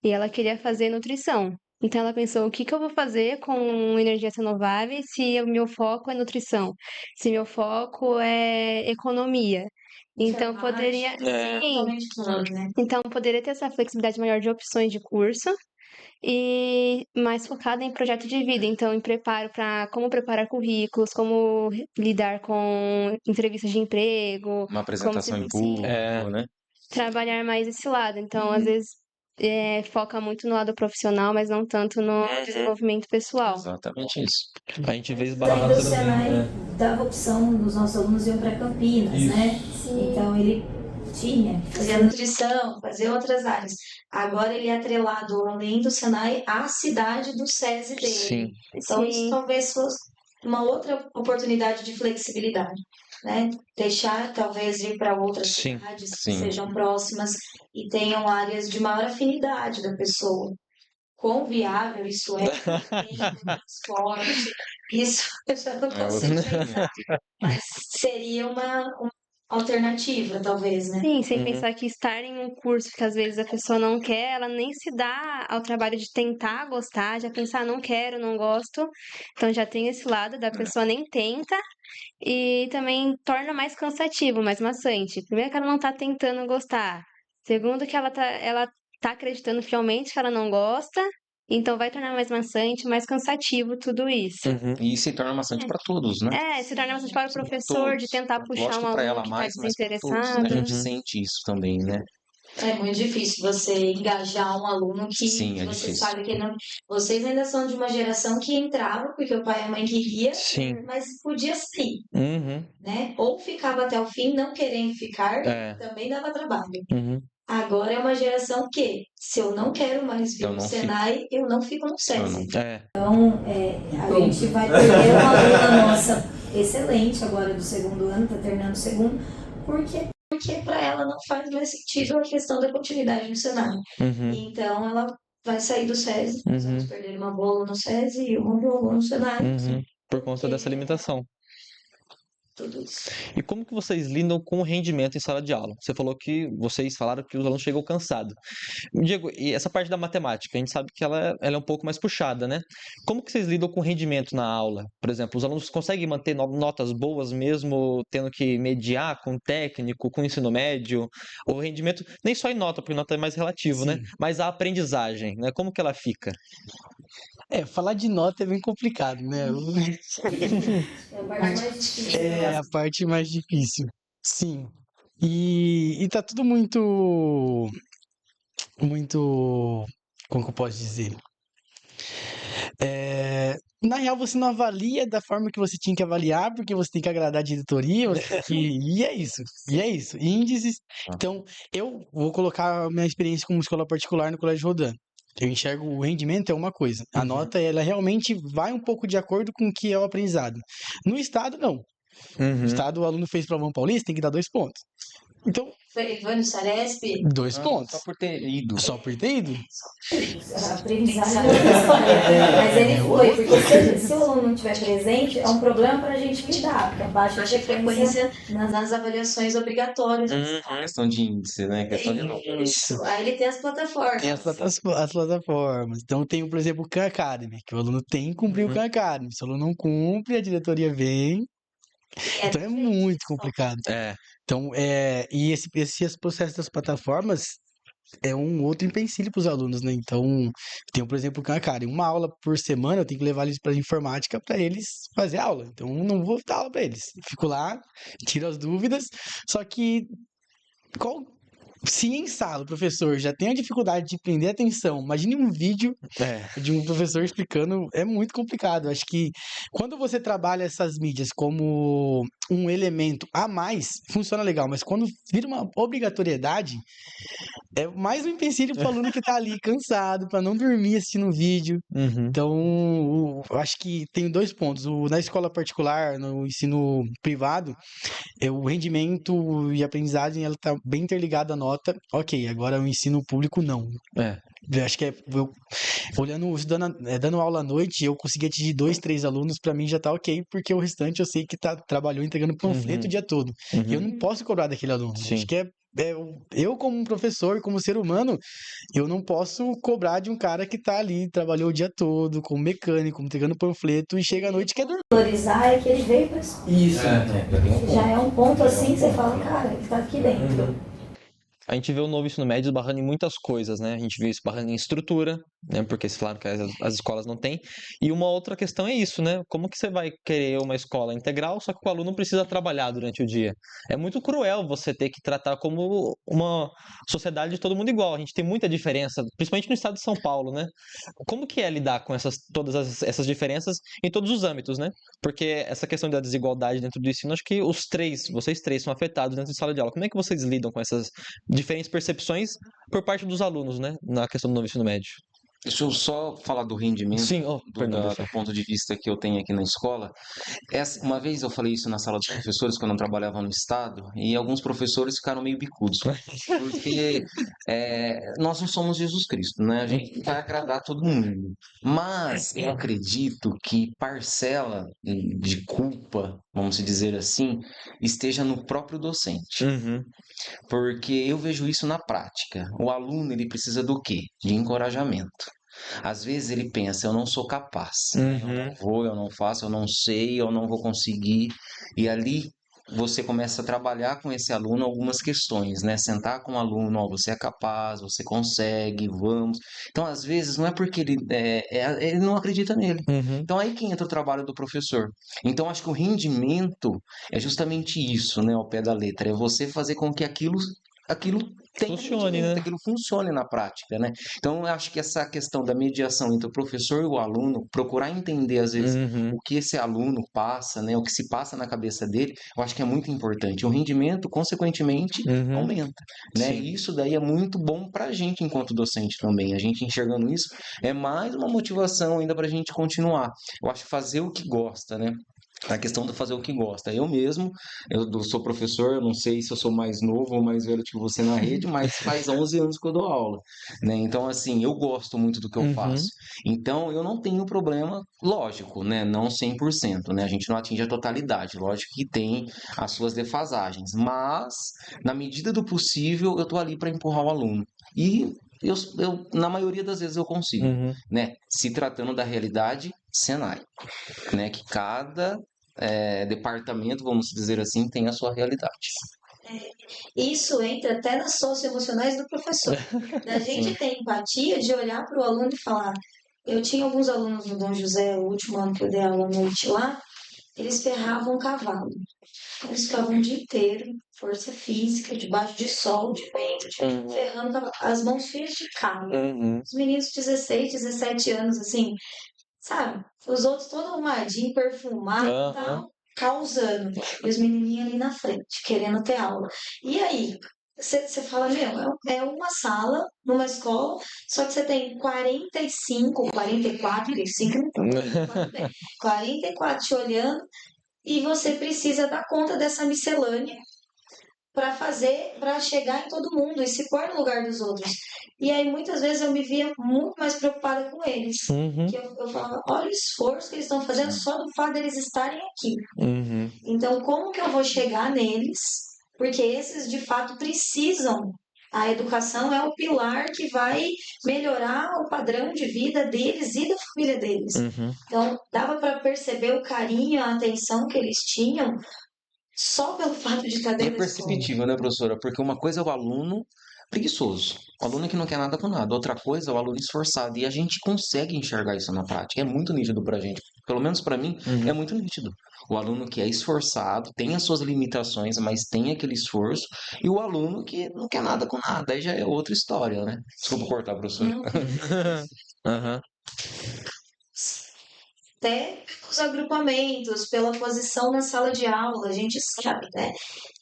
e ela queria fazer nutrição. Então ela pensou, o que que eu vou fazer com energias renováveis se o meu foco é nutrição? Se meu foco é economia. Então poderia, É. sim, Totalmente claro, né? então poderia ter essa flexibilidade maior de opções de curso e mais focada em projeto de vida, então em preparo para como preparar currículos, como lidar com entrevistas de emprego, Uma como se apresentação em sim, público, É. né? trabalhar mais esse lado. Então, às vezes foca muito no lado profissional, mas não tanto no desenvolvimento pessoal. Exatamente isso. A gente vê Ainda esbarrado o Senai também. dava opção dos nossos alunos iam para Campinas, né? Sim. Então ele tinha que Fazer fazer nutrição, fazer outras áreas. Agora ele é atrelado, além do Senai, à cidade do SESI dele. Sim. Então, isso Sim. talvez fosse uma outra oportunidade de flexibilidade, né? Deixar, talvez, ir para outras Sim. cidades que Sim. sejam próximas e tenham áreas de maior afinidade da pessoa. Quão viável isso é, tem transporte, isso eu já não É consigo outro pensar. Mas seria uma alternativa, talvez, né? Sim, sem Uhum. pensar que estar em um curso que às vezes a pessoa não quer, ela nem se dá ao trabalho de tentar gostar, já pensar, não quero, não gosto. Então já tem esse lado da pessoa nem tenta e também torna mais cansativo, mais maçante. Primeiro que ela não tá tentando gostar. Segundo que ela tá acreditando fielmente que ela não gosta, então vai tornar mais maçante, mais cansativo tudo isso. Uhum. E se torna maçante para todos, né? Se torna maçante para o Sim, pra professor de todos. tentar puxar Lógico um que para aluno ela que tá mais, mas para todos, né? A desinteressado. gente sente isso também, né? É muito difícil você engajar um aluno que Sim, é você difícil. sabe que não. Vocês ainda são de uma geração que entrava porque o pai e a mãe queria, Sim. mas podia sair, Uhum. né? Ou ficava até o fim, não querendo ficar, É. também dava trabalho. Uhum. Agora é uma geração que, se eu não quero mais vir Eu no não fico. Senai, eu não fico no Eu SESI. não. É. a gente vai perder uma aluna nossa excelente agora do segundo ano, tá terminando o segundo, porque Porque para ela não faz mais sentido a questão da continuidade no Senai. Uhum. Então ela vai sair do SESI, nós vamos Uhum. perder uma boa aluna no SESI e uma boa aluna no Senai. Uhum. Por conta dessa limitação. Tudo isso. E como que vocês lidam com o rendimento em sala de aula? Você falou que vocês falaram que os alunos chegam cansados. Diego, e essa parte da matemática, a gente sabe que ela é um pouco mais puxada, né? Como que vocês lidam com o rendimento na aula? Por exemplo, os alunos conseguem manter notas boas mesmo tendo que mediar com o técnico, com o ensino médio? O rendimento, nem só em nota, porque nota é mais relativo, né? Sim. Mas a aprendizagem, né? Como que ela fica? Falar de nota é bem complicado, né? é a parte mais difícil. É a parte mais difícil. Sim. E tá tudo muito, como que eu posso dizer? Na real, você não avalia da forma que você tinha que avaliar, porque você tem que agradar a diretoria, e é isso, e é isso. Índices. Então, eu vou colocar a minha experiência como escola particular no Colégio Rodin. Eu enxergo o rendimento é uma coisa. A nota, ela realmente vai um pouco de acordo com o que é o aprendizado. No estado, não. Uhum. No estado, o aluno fez provão paulista, tem que dar 2 pontos. Então, Foi no Saresp? 2 pontos. Só por ter ido. Só por ter ido? A aprendizagem é outra história. Mas ele foi, porque se o aluno não estiver presente, é um problema para a gente lidar, porque a baixa Baixa frequência frequência nas avaliações obrigatórias. Questão de índice, né? Questão de nota. Isso. Aí ele tem as plataformas. Tem as plataformas. Então tem, por exemplo, o Khan Academy, que o aluno tem que cumprir o Khan Academy. Se o aluno não cumpre, a diretoria vem. Então é muito complicado. É. Então, e esse processo das plataformas é um outro empecilho para os alunos, né? Então, tem, por exemplo, o Khan Academy. Uma aula por semana, eu tenho que levar eles para informática para eles fazer aula. Então, eu não vou dar aula para eles. Fico lá, tiro as dúvidas. Só que se em sala o professor já tem a dificuldade de prender atenção, imagine um vídeo de um professor explicando, é muito complicado. Acho que quando você trabalha essas mídias como um elemento a mais, funciona legal, mas quando vira uma obrigatoriedade, é mais um empecilho pro aluno que tá ali cansado, pra não dormir assistindo um vídeo. Uhum. Então, eu acho que tem 2 pontos. Na escola particular, no ensino privado, o rendimento e a aprendizagem, ela tá bem interligada à nota. Ok, agora o ensino público, não. É. Eu acho que olhando, dando aula à noite, eu consegui atingir 2, 3 alunos, pra mim já tá ok, porque o restante eu sei que trabalhou entregando panfleto Uhum. o dia todo. E eu Uhum. não posso cobrar daquele aluno. Sim. Acho que eu como um professor, como ser humano, eu não posso cobrar de um cara que tá ali, trabalhou o dia todo, como mecânico, entregando panfleto, e chega à noite e quer dormir. Valorizar é que ele veio pra escola. Isso. Já é um ponto assim que você fala, cara, ele tá aqui dentro. A gente vê o novo ensino médio esbarrando em muitas coisas, né? A gente vê isso esbarrando em estrutura, né? Porque, claro, que as escolas não têm. E uma outra questão é isso, né? Como que você vai querer uma escola integral, só que o aluno precisa trabalhar durante o dia? É muito cruel você ter que tratar como uma sociedade de todo mundo igual. A gente tem muita diferença, principalmente no estado de São Paulo, né? Como que é lidar com todas essas diferenças em todos os âmbitos, né? Porque essa questão da desigualdade dentro do ensino, acho que vocês três são afetados dentro de sala de aula. Como é que vocês lidam com essas diferentes percepções por parte dos alunos, né? Na questão do novo ensino médio? Deixa eu só falar do rendimento, Sim, perdão, do professor. ponto de vista que eu tenho aqui na escola. Uma vez eu falei isso na sala dos professores, quando eu trabalhava no estado, e alguns professores ficaram meio bicudos. Porque nós não somos Jesus Cristo, né? A gente vai agradar todo mundo. Mas eu acredito que parcela de culpa, vamos dizer assim, esteja no próprio docente. Uhum. Porque eu vejo isso na prática. O aluno, ele precisa do quê? De encorajamento. Às vezes ele pensa, eu não sou capaz, eu não vou, eu não faço, eu não sei, eu não vou conseguir. E ali você começa a trabalhar com esse aluno algumas questões, né? Sentar com o aluno, ó, você é capaz, você consegue, vamos. Então, às vezes, não é porque ele não acredita nele. Uhum. Então, aí que entra o trabalho do professor. Então, acho que o rendimento é justamente isso, né? Ao pé da letra. É você fazer com que aquilo tenha Funcione, rendimento, né? aquilo funcione na prática, né? Então, eu acho que essa questão da mediação entre o professor e o aluno, procurar entender, às vezes, Uhum. o que esse aluno passa, né? O que se passa na cabeça dele, eu acho que é muito importante. O rendimento, consequentemente, Uhum. aumenta, né? Sim. E isso daí é muito bom para a gente enquanto docente também. A gente enxergando isso é mais uma motivação ainda para a gente continuar. Eu acho que fazer o que gosta, né? A questão de fazer o que gosta. Eu mesmo, eu sou professor, eu não sei se eu sou mais novo ou mais velho que você na rede, mas faz 11 anos que eu dou aula, né? Então, assim, eu gosto muito do que eu Uhum. faço. Então, eu não tenho problema, lógico, né? Não 100%, né? A gente não atinge a totalidade, lógico que tem as suas defasagens, mas, na medida do possível, eu tô ali para empurrar o aluno. E na maioria das vezes eu consigo, Uhum. né? Se tratando da realidade Senai, né? Que cada departamento, vamos dizer assim, tem a sua realidade. Isso entra até nas socioemocionais do professor. Da gente ter empatia de olhar para o aluno e falar. Eu tinha alguns alunos no Dom José, o último ano que eu dei aula à noite lá, eles ferravam o cavalo. Eles ficavam o dia inteiro, força física, debaixo de sol, de vento, ferrando o cavalo, as mãos cheias de calo. Uhum. Os meninos de 16, 17 anos, assim, sabe? Os outros todos arrumadinhos, perfumados, Aham. tal, causando. E os menininhos ali na frente, querendo ter aula. E aí, você fala, meu, é uma sala numa escola, só que você tem 45, 44, 45, não importa, bem, 44 te olhando, e você precisa dar conta dessa miscelânea para chegar em todo mundo e se pôr no lugar dos outros. E aí muitas vezes eu me via muito mais preocupada com eles. Uhum. Que eu falava, olha o esforço que eles estão fazendo só do fato deles estarem aqui. Uhum. Então como que eu vou chegar neles? Porque esses de fato precisam. A educação é o pilar que vai melhorar o padrão de vida deles e da família deles. Uhum. Então, dava para perceber o carinho, a atenção que eles tinham só pelo fato de estar É dentro da escola. perceptível, né, professora? Porque uma coisa é o aluno preguiçoso, o aluno que não quer nada com nada. Outra coisa é o aluno esforçado. E a gente consegue enxergar isso na prática. É muito nítido pra gente. Pelo menos pra mim, Uhum. é muito nítido. O aluno que é esforçado, tem as suas limitações, mas tem aquele esforço. E o aluno que não quer nada com nada. Aí já é outra história, né? Desculpa cortar, professor. Não, Aham. até os agrupamentos, pela posição na sala de aula, a gente sabe, né?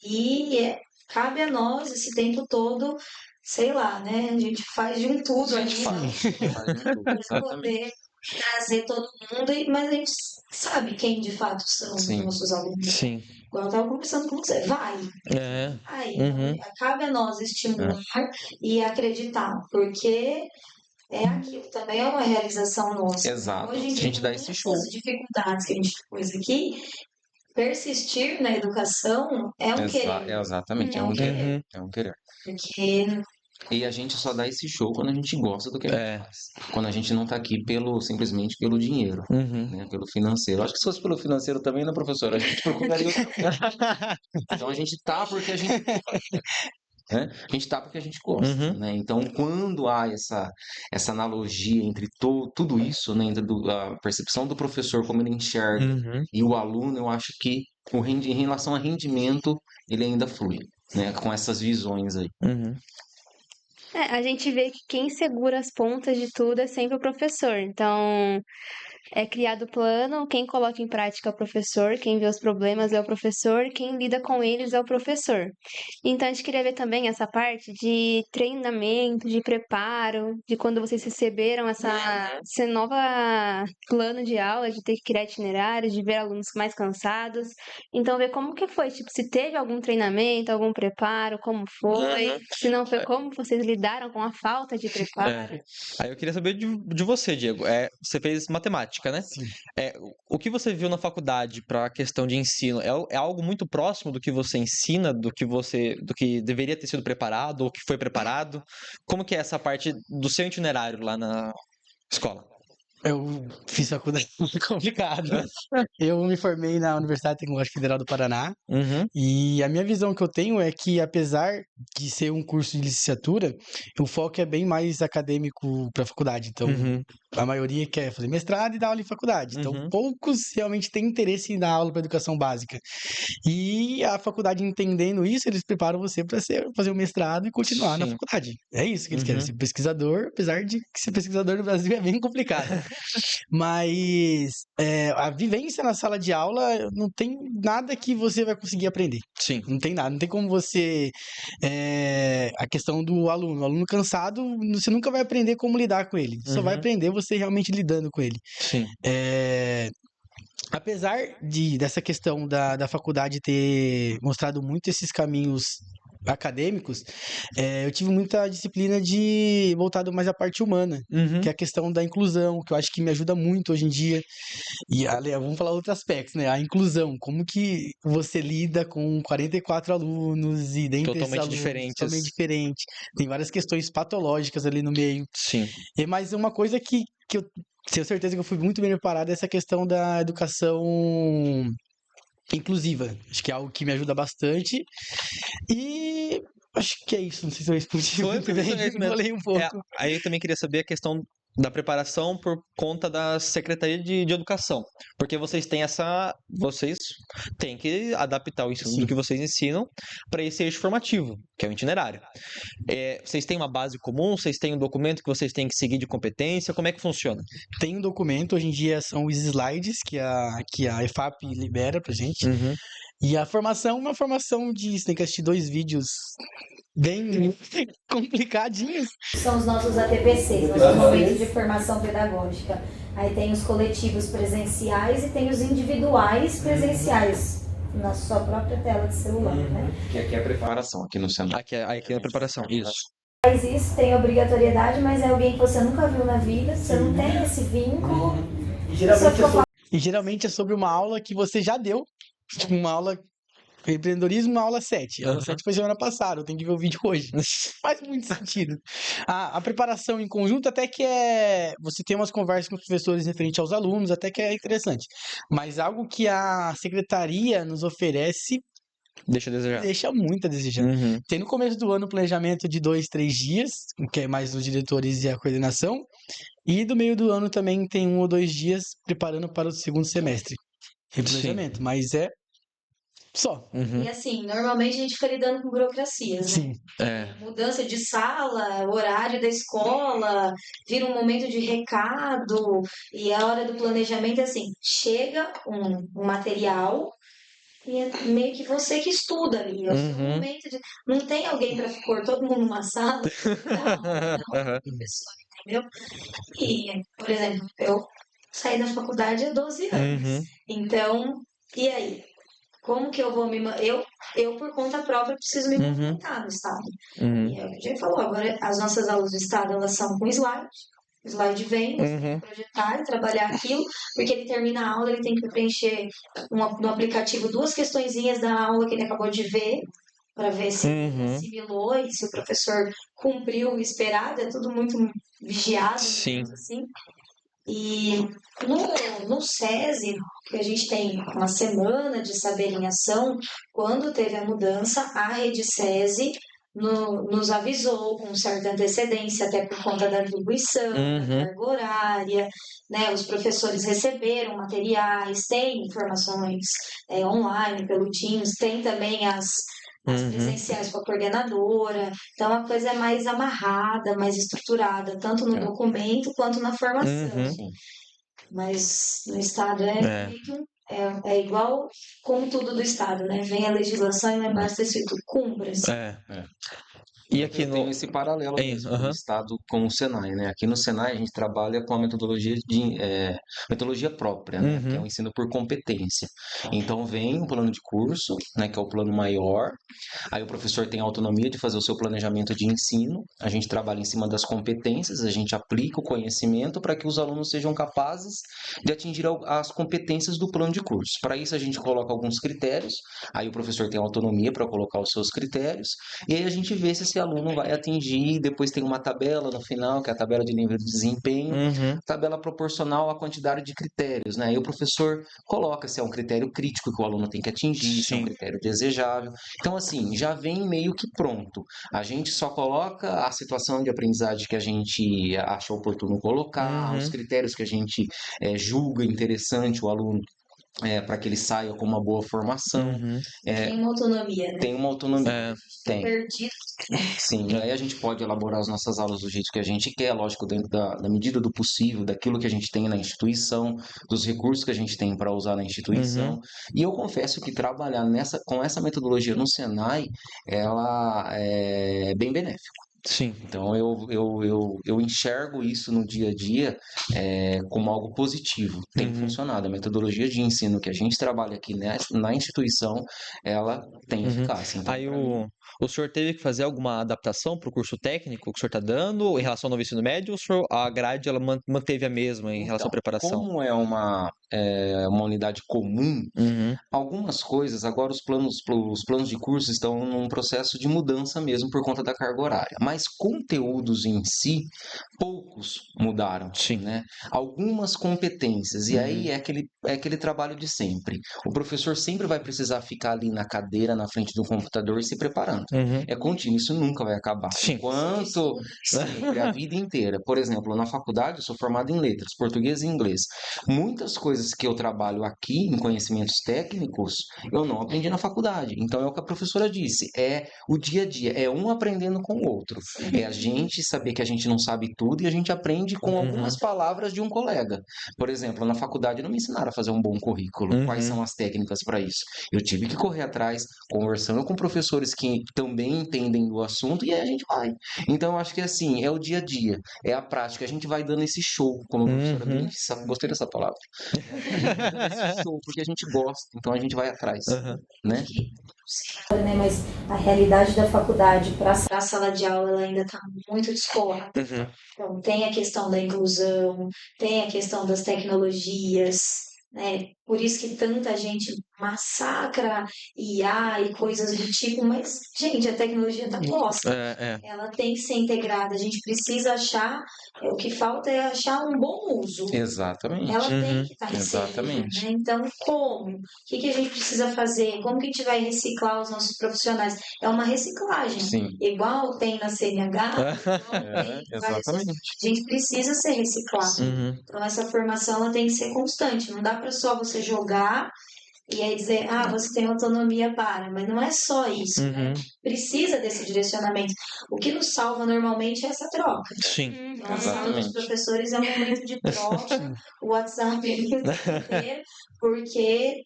E cabe a nós esse tempo todo sei lá, né? A gente faz de um tudo ali Faz de tudo, para exatamente. poder trazer todo mundo, mas a gente sabe quem de fato são os Sim. nossos alunos. Sim. Igual eu estava conversando com você, vai. É. Aí, Uhum. cabe a nós estimular e acreditar, porque é aquilo, também é uma realização nossa. Exato. Hoje em A dia, gente com dá todas esse show. essas dificuldades que a gente pôs aqui, persistir na educação é um querer. Exatamente, é É um um querer. Uhum. É um querer. Porque E a gente só dá esse show quando a gente gosta do que a gente É. faz. Quando a gente não tá aqui simplesmente pelo dinheiro, Uhum. né? Pelo financeiro. Acho que se fosse pelo financeiro também, né, professor? A gente procuraria outra coisa. Então a gente tá porque a gente gosta, né? A gente tá porque a gente gosta, Uhum. né? Então, quando há essa analogia entre tudo isso, né? Entre a percepção do professor, como ele enxerga, Uhum. e o aluno, eu acho que em relação a rendimento, ele ainda flui, né? Com essas visões aí. Uhum. A gente vê que quem segura as pontas de tudo é sempre o professor. Então, é criado o plano, quem coloca em prática é o professor, quem vê os problemas é o professor, quem lida com eles é o professor. Então, a gente queria ver também essa parte de treinamento, de preparo, de quando vocês receberam esse novo plano de aula, de ter que criar itinerários, de ver alunos mais cansados. Então, ver como que foi, tipo, se teve algum treinamento, algum preparo, como foi, se não foi, como vocês lidaram com a falta de preparo. Aí eu queria saber de você, Diego. Você fez matemática, né? Sim. O que você viu na faculdade para a questão de ensino é algo muito próximo do que você ensina, do que deveria ter sido preparado ou que foi preparado? Como que é essa parte do seu itinerário lá na escola? Eu fiz faculdade muito complicada. Eu me formei na Universidade Tecnológica Federal do Paraná. Uhum. E a minha visão que eu tenho é que, apesar de ser um curso de licenciatura, o foco é bem mais acadêmico para a faculdade. Então, Uhum. a maioria quer fazer mestrado e dar aula em faculdade. Então, Uhum. poucos realmente têm interesse em dar aula para educação básica. E a faculdade, entendendo isso, eles preparam você para fazer o mestrado e continuar na Sim. faculdade. É isso que eles querem, Uhum. ser pesquisador, apesar de que ser pesquisador no Brasil é bem complicado. Mas a vivência na sala de aula não tem nada que você vai conseguir aprender. Sim. Não tem nada, não tem como você. A questão do aluno. O aluno cansado, você nunca vai aprender como lidar com ele. Só vai Uhum. aprender você realmente lidando com ele. Sim. Apesar dessa questão da faculdade ter mostrado muito esses caminhos acadêmicos, eu tive muita disciplina voltado mais à parte humana, Uhum. que é a questão da inclusão, que eu acho que me ajuda muito hoje em dia. E vamos falar outros aspectos, né? A inclusão, como que você lida com 44 alunos e dentre esses Totalmente alunos diferentes. totalmente diferente. Tem várias questões patológicas ali no meio. Sim. Mas uma coisa que eu tenho certeza que eu fui muito bem preparado é essa questão da educação inclusiva. Acho que é algo que me ajuda bastante. E acho que é isso. Não sei se eu respondi muito bem, é isso mesmo. falei um pouco. Aí eu também queria saber a questão da preparação por conta da Secretaria de Educação. Porque vocês têm que adaptar o ensino Sim. do que vocês ensinam para esse eixo formativo, que é o itinerário. Vocês têm uma base comum? Vocês têm um documento que vocês têm que seguir de competência? Como é que funciona? Tem um documento, hoje em dia são os slides que a EFAP libera pra gente. Uhum. E a formação é uma formação você tem que assistir 2 vídeos bem complicadinhos. São os nossos ATPCs, nossos momentos de formação pedagógica. Aí tem os coletivos presenciais e tem os individuais presenciais, na sua própria tela de celular, né? Que aqui é a preparação, aqui no cenário. Aqui é a preparação. Isso. Faz isso, tem obrigatoriedade, mas é alguém que você nunca viu na vida, você não tem esse vínculo. E geralmente é sobre uma aula que você já deu. Tipo, uma aula empreendedorismo, uma aula 7. A aula 7 foi semana passada, eu tenho que ver o vídeo hoje. Faz muito sentido. A preparação em conjunto até que você tem umas conversas com os professores referente aos alunos, até que é interessante. Mas algo que a secretaria nos oferece Deixa a desejar. deixa muito a desejar. Uhum. Tem no começo do ano um planejamento de 2, 3 dias, que é mais os diretores e a coordenação. E do meio do ano também tem 1 ou 2 dias preparando para o segundo semestre. Replanejamento, mas é só. Uhum. E assim, normalmente a gente fica lidando com burocracias, né? Sim. Mudança de sala, horário da escola, vira um momento de recado, e a hora do planejamento é assim, chega um material, E é meio que você que estuda ali. É o seu Uhum. momento de. Não tem alguém para pôr todo mundo numa sala. Não, Aham. professor, entendeu? E, por exemplo, eu saí da faculdade há 12 anos. Uhum. Então, e aí? Como que eu vou eu por conta própria, preciso me Uhum. movimentar no estado. Uhum. E é o que a gente falou, agora as nossas aulas do estado, elas são com slide. O slide vem, você tem Uhum. que projetar e trabalhar aquilo, porque ele termina a aula, ele tem que preencher no aplicativo 2 questõezinhas da aula que ele acabou de ver, para ver se ele Uhum. assimilou e se o professor cumpriu o esperado, é tudo muito vigiado, Sim. digamos assim. E no SESI, que a gente tem uma semana de saber em ação, quando teve a mudança, a rede SESI nos avisou com certa antecedência, até por conta da atribuição, da Uhum. carga horária, né? Os professores receberam materiais, tem informações online pelo Teams, tem também as Uhum. presenciais com a coordenadora. Então a coisa é mais amarrada, mais estruturada, tanto no É. documento quanto na formação. Uhum. Sim. Mas no estado é É. meio que é igual com tudo do estado, né? Vem a legislação e lá embaixo está escrito cumpra-se. É. É. E aqui Eu tenho no. esse paralelo Hein, mesmo do aham. Estado com o Senai, né? Aqui no Senai a gente trabalha com a metodologia metodologia própria, né? Que é Uhum. o ensino por competência. Então vem um plano de curso, né? Que é o plano maior. Aí o professor tem a autonomia de fazer o seu planejamento de ensino. A gente trabalha em cima das competências, a gente aplica o conhecimento para que os alunos sejam capazes de atingir as competências do plano de curso. Para isso a gente coloca alguns critérios. Aí o professor tem autonomia para colocar os seus critérios. E aí a gente vê se esse aluno vai atingir. Depois tem uma tabela no final, que é a tabela de nível de desempenho. Uhum. Tabela proporcional à quantidade de critérios, né? Aí o professor coloca se é um critério crítico que o aluno tem que atingir, se é um Sim. critério desejável. Então, assim, já vem meio que pronto. A gente só coloca a situação de aprendizagem que a gente acha oportuno colocar, os Uhum. critérios que a gente julga interessante o aluno para que ele saia com uma boa formação. Uhum. Tem uma autonomia, né? Tem uma autonomia. É. Fica Tem. perdido. Sim, aí a gente pode elaborar as nossas aulas do jeito que a gente quer, lógico, dentro da medida do possível, daquilo que a gente tem na instituição, dos recursos que a gente tem para usar na instituição. Uhum. E eu confesso que trabalhar com essa metodologia no Senai, ela é bem benéfica. Sim. Então eu enxergo isso no dia a dia como algo positivo. Tem Uhum. funcionado. A metodologia de ensino que a gente trabalha aqui na instituição, ela tem Uhum. eficácia. Então, Aí pra mim, o senhor teve que fazer alguma adaptação para o curso técnico que o senhor está dando em relação ao novo ensino médio, ou o senhor, a grade ela manteve a mesma em relação à então, preparação? como é uma unidade comum, Uhum. algumas coisas, agora os planos de curso estão num processo de mudança mesmo por conta da carga horária. Mas conteúdos em si, poucos mudaram, Sim. né? Algumas competências, e aí Uhum. é aquele trabalho de sempre. O professor sempre vai precisar ficar ali na cadeira, na frente do computador, se preparando. Uhum. É contínuo, isso nunca vai acabar. Sim. Enquanto sempre, a vida inteira. Por exemplo, na faculdade eu sou formado em letras, português e inglês. Muitas coisas que eu trabalho aqui em conhecimentos técnicos, eu não aprendi na faculdade. Então é o que a professora disse, é o dia a dia, é um aprendendo com o outro. É a gente saber que a gente não sabe tudo e a gente aprende com Uhum. algumas palavras de um colega. Por exemplo, na faculdade não me ensinaram a fazer um bom currículo. Quais Uhum. são as técnicas para isso? Eu tive que correr atrás, conversando com professores que também entendem do assunto e aí a gente vai. Então eu acho que assim, é o dia a dia, é a prática. A gente vai dando esse show, como a professora bem Uhum. disse, gostei dessa palavra. A gente vai dando esse show porque a gente gosta, então a gente vai atrás, Uhum. né? Né? Mas a realidade da faculdade para A sala de aula ela ainda está muito descolada. Uhum. Então, tem a questão da inclusão, tem a questão das tecnologias, né? Por isso que tanta gente massacra IA e coisas do tipo, mas, gente, a tecnologia está posta. É. Ela tem que ser integrada. A gente precisa achar, o que falta é achar um bom uso. Exatamente. Ela tem Uhum. que estar inserida, Exatamente. né? Então, como? O que a gente precisa fazer? Como que a gente vai reciclar os nossos profissionais? É uma reciclagem. Sim. Igual tem na CNH, igual tem em várias Exatamente. a gente precisa ser reciclado. Uhum. Então, essa formação ela tem que ser constante. Não dá para só você jogar e aí dizer, você tem autonomia para, mas não é só isso, né? Uhum. Precisa desse direcionamento. O que nos salva normalmente é essa troca. Sim. Então, a sala dos professores é um momento de troca, o WhatsApp ali o tempo inteiro, porque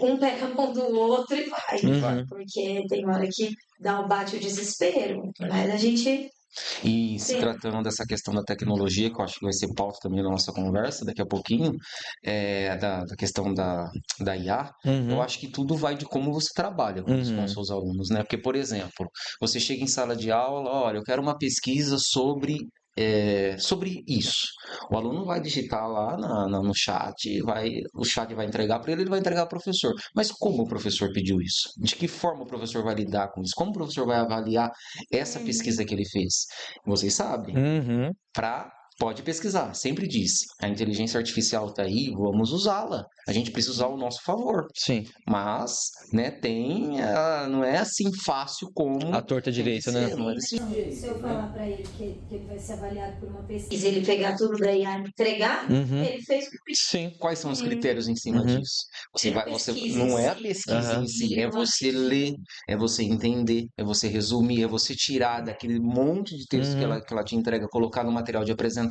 um pega a mão do outro e vai. Uhum. Porque tem hora que bate o desespero, mas a gente... E se Sim. tratando dessa questão da tecnologia, que eu acho que vai ser pauta também da nossa conversa daqui a pouquinho, da questão da IA, eu Uhum. acho que tudo vai de como você trabalha com os seus alunos, né? Porque, por exemplo, você chega em sala de aula, olha, eu quero uma pesquisa sobre isso. O aluno vai digitar lá no chat, o chat vai entregar para ele, ele vai entregar para o professor. Mas como o professor pediu isso? De que forma o professor vai lidar com isso? Como o professor vai avaliar essa pesquisa que ele fez? Vocês sabem. Uhum. Pode pesquisar, sempre disse. A inteligência artificial está aí, vamos usá-la. A gente precisa usar ao nosso favor. Sim. Mas, né, não é assim fácil como A torta tem que direita, né? ser, não é desse jeito, Se eu né? falar para ele que ele vai ser avaliado por uma E pesquisa, se ele pegar tudo da IA e entregar, Uhum. ele fez o que pediu. Sim. Quais são os critérios em cima Uhum. disso? Pesquisa Não em é a si, pesquisa Aham. em si, é você ler, é você entender, é você resumir, é você tirar daquele monte de texto Uhum. que ela te entrega, colocar no material de apresentação.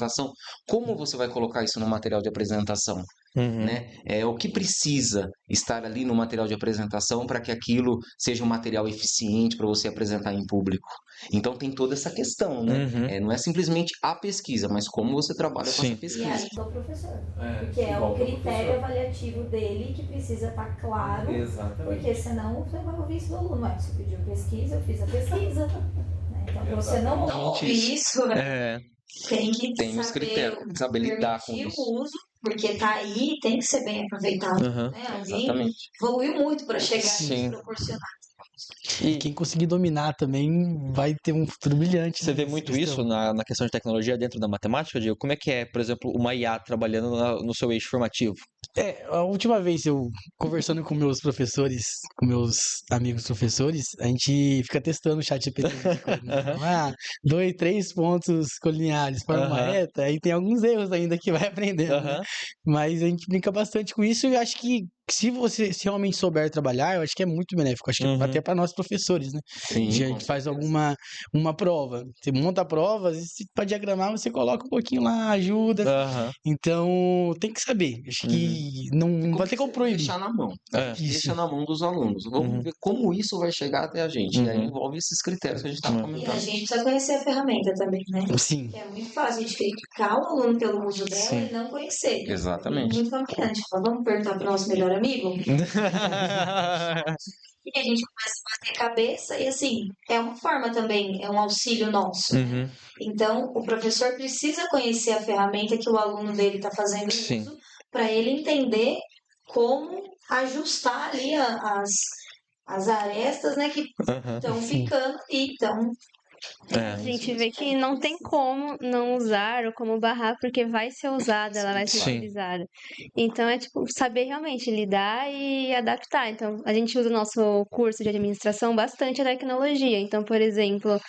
Como você vai colocar isso no material de apresentação? Uhum. Né? O que precisa estar ali no material de apresentação para que aquilo seja um material eficiente para você apresentar em público. Então tem toda essa questão, né? Uhum. Não é simplesmente a pesquisa, mas como você trabalha com Sim. essa pesquisa. e aí do professor. Porque isso é o volta ao critério professor. avaliativo dele que precisa estar claro, Exatamente. porque senão você vai ouvir isso do aluno. Você pediu pesquisa, eu fiz a pesquisa. Né? Então, pra você não Ouvir isso, É. tem que Tem os saber critérios, saber lidar com permitir isso. o uso, porque tá aí e tem que ser bem aproveitado. Uhum. Né? Alguém Exatamente. evoluiu muito para chegar Sim. e proporcionar. E quem conseguir dominar também vai ter um futuro brilhante. Você né, vê nessa muito questão. isso na questão de tecnologia dentro da matemática, Diego? Como é que é, por exemplo, uma IA trabalhando no seu eixo formativo? A última vez eu conversando com meus professores, com meus amigos professores, a gente fica testando o chat GPT. Aham. 2, 3 pontos colineares, forma uma Aham. reta, aí tem alguns erros ainda que vai aprendendo, né? Aham. Mas a gente brinca bastante com isso e eu acho que se você realmente souber trabalhar, eu acho que é muito benéfico. Acho que Uhum. até para nós professores, né? Sim, A gente faz uma prova, você monta a prova, às vezes para diagramar você coloca um pouquinho lá, ajuda. Aham. Então tem que saber. Acho que não vai ter como proibir. Deixar na mão. É. Isso. Deixa na mão dos alunos. Vamos Uhum. ver como isso vai chegar até a gente. E aí Uhum. envolve esses critérios que a gente estava Uhum. E a comentando. gente precisa conhecer a ferramenta também, né? Sim. É muito fácil a gente criticar o aluno pelo uso dela Sim. e não conhecer. Exatamente. Muito familiante. Vamos perguntar para o nosso melhor amigo? E a gente começa a bater cabeça e assim, é uma forma também, é um auxílio nosso. Uhum. Então, o professor precisa conhecer a ferramenta que o aluno dele está fazendo Sim. uso para ele entender como ajustar ali as arestas, né, que Aham. estão Sim. ficando e então É. A gente vê que não tem como não usar ou como barrar, porque vai ser usada, ela vai ser Sim. utilizada. Então é tipo saber realmente lidar e adaptar. Então a gente usa o nosso curso de administração bastante a tecnologia. Então, por exemplo,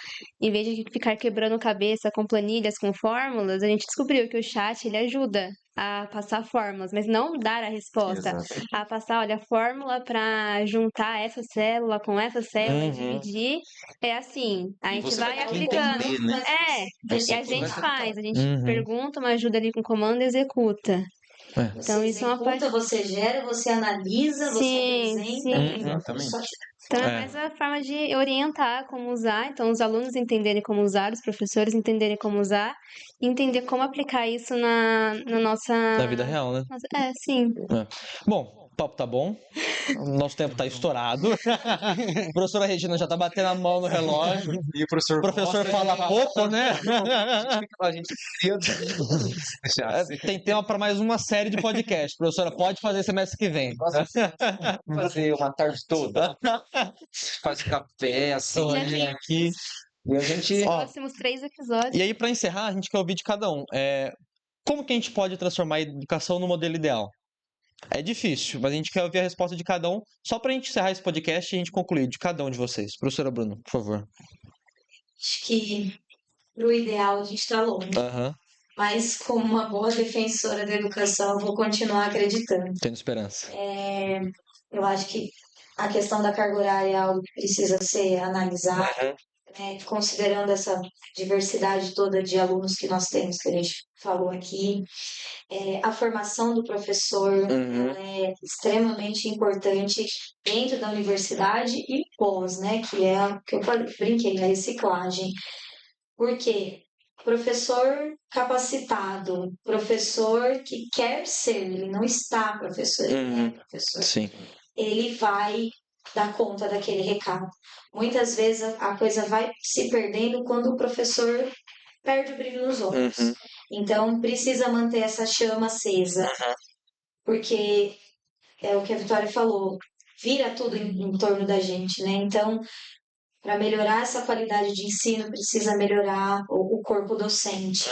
em vez de ficar quebrando cabeça com planilhas, com fórmulas, a gente descobriu que o chat ele ajuda a passar fórmulas, mas não dar a resposta. Exato. A passar, olha, a fórmula para juntar essa célula com essa célula, Uhum. dividir, é assim. A E gente você vai vai ter que aplicando. entender, né? E a Você gente vai- faz, a gente Uhum. pergunta, uma ajuda ali com comando e executa. É. Então, você isso é uma executa, parte- você gera, você analisa, você Sim, apresenta. sim. Exatamente. Só te Então, é É. mais a forma de orientar como usar. Então, os alunos entenderem como usar, os professores entenderem como usar, e entender como aplicar isso na nossa... Na vida real, né? Sim. É. Bom, o papo tá bom. O nosso tempo tá estourado. A professora Regina já tá batendo a mão no relógio. E o professor, O professor fala pouco, né? a gente queria deixar É, assim. tem tema para mais uma série de podcast. Professora, pode fazer semestre que vem. Nossa, fazer uma tarde toda. Faz café, assim, Olha aqui. E a gente. Ó, Próximos 3 episódios. e aí, para encerrar, a gente quer ouvir de cada um. Como que a gente pode transformar a educação no modelo ideal? É difícil, mas a gente quer ouvir a resposta de cada um, só pra gente encerrar esse podcast e a gente concluir de cada um de vocês. Professora Bruno, por favor. acho que pro ideal a gente tá longe. Aham. mas como uma boa defensora da educação, eu vou continuar acreditando. Tendo esperança. Eu acho que a questão da carga horária é algo que precisa ser analisado, né, considerando essa diversidade toda de alunos que nós temos, que a gente falou aqui. A formação do professor ela é extremamente importante dentro da universidade e pós, né, que é o que eu brinquei, a reciclagem. Por quê? Professor capacitado, professor que quer ser, ele não está professor, ele é professor. Sim. Ele vai dar conta daquele recado. Muitas vezes a coisa vai se perdendo quando o professor perde o brilho nos olhos. Então, precisa manter essa chama acesa, porque é o que a Vitória falou, vira tudo em torno da gente, né? Então, para melhorar essa qualidade de ensino, precisa melhorar o corpo docente.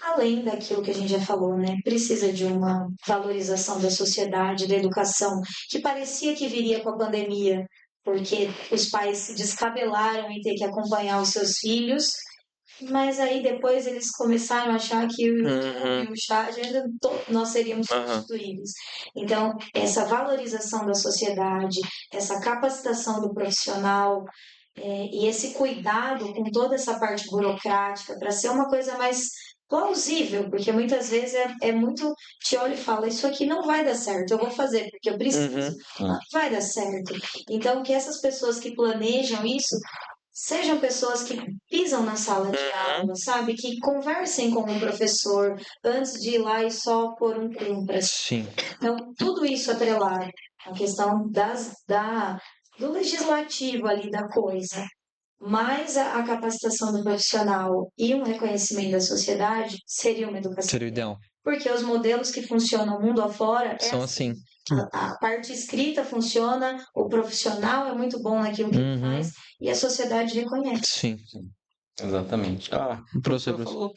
Além daquilo que a gente já falou, né? Precisa de uma valorização da sociedade, da educação, que parecia que viria com a pandemia, porque os pais se descabelaram em ter que acompanhar os seus filhos, mas aí depois eles começaram a achar que o chat ainda nós seríamos substituíveis. Então, essa valorização da sociedade, essa capacitação do profissional, e esse cuidado com toda essa parte burocrática para ser uma coisa mais plausível, porque muitas vezes é muito, te olha e fala, isso aqui não vai dar certo, eu vou fazer porque eu preciso, não vai dar certo. Então, que essas pessoas que planejam isso sejam pessoas que pisam na sala de aula, sabe? Que conversem com o professor antes de ir lá e só pôr um cumpras. Sim. Então, tudo isso atrelado, a questão do legislativo ali da coisa, mais a capacitação do profissional e um reconhecimento da sociedade, seria uma educação. Seria o ideal. Porque os modelos que funcionam mundo afora São assim. A parte escrita funciona, o profissional é muito bom naquilo que ele faz e a sociedade reconhece. Sim. Exatamente. O professor falou.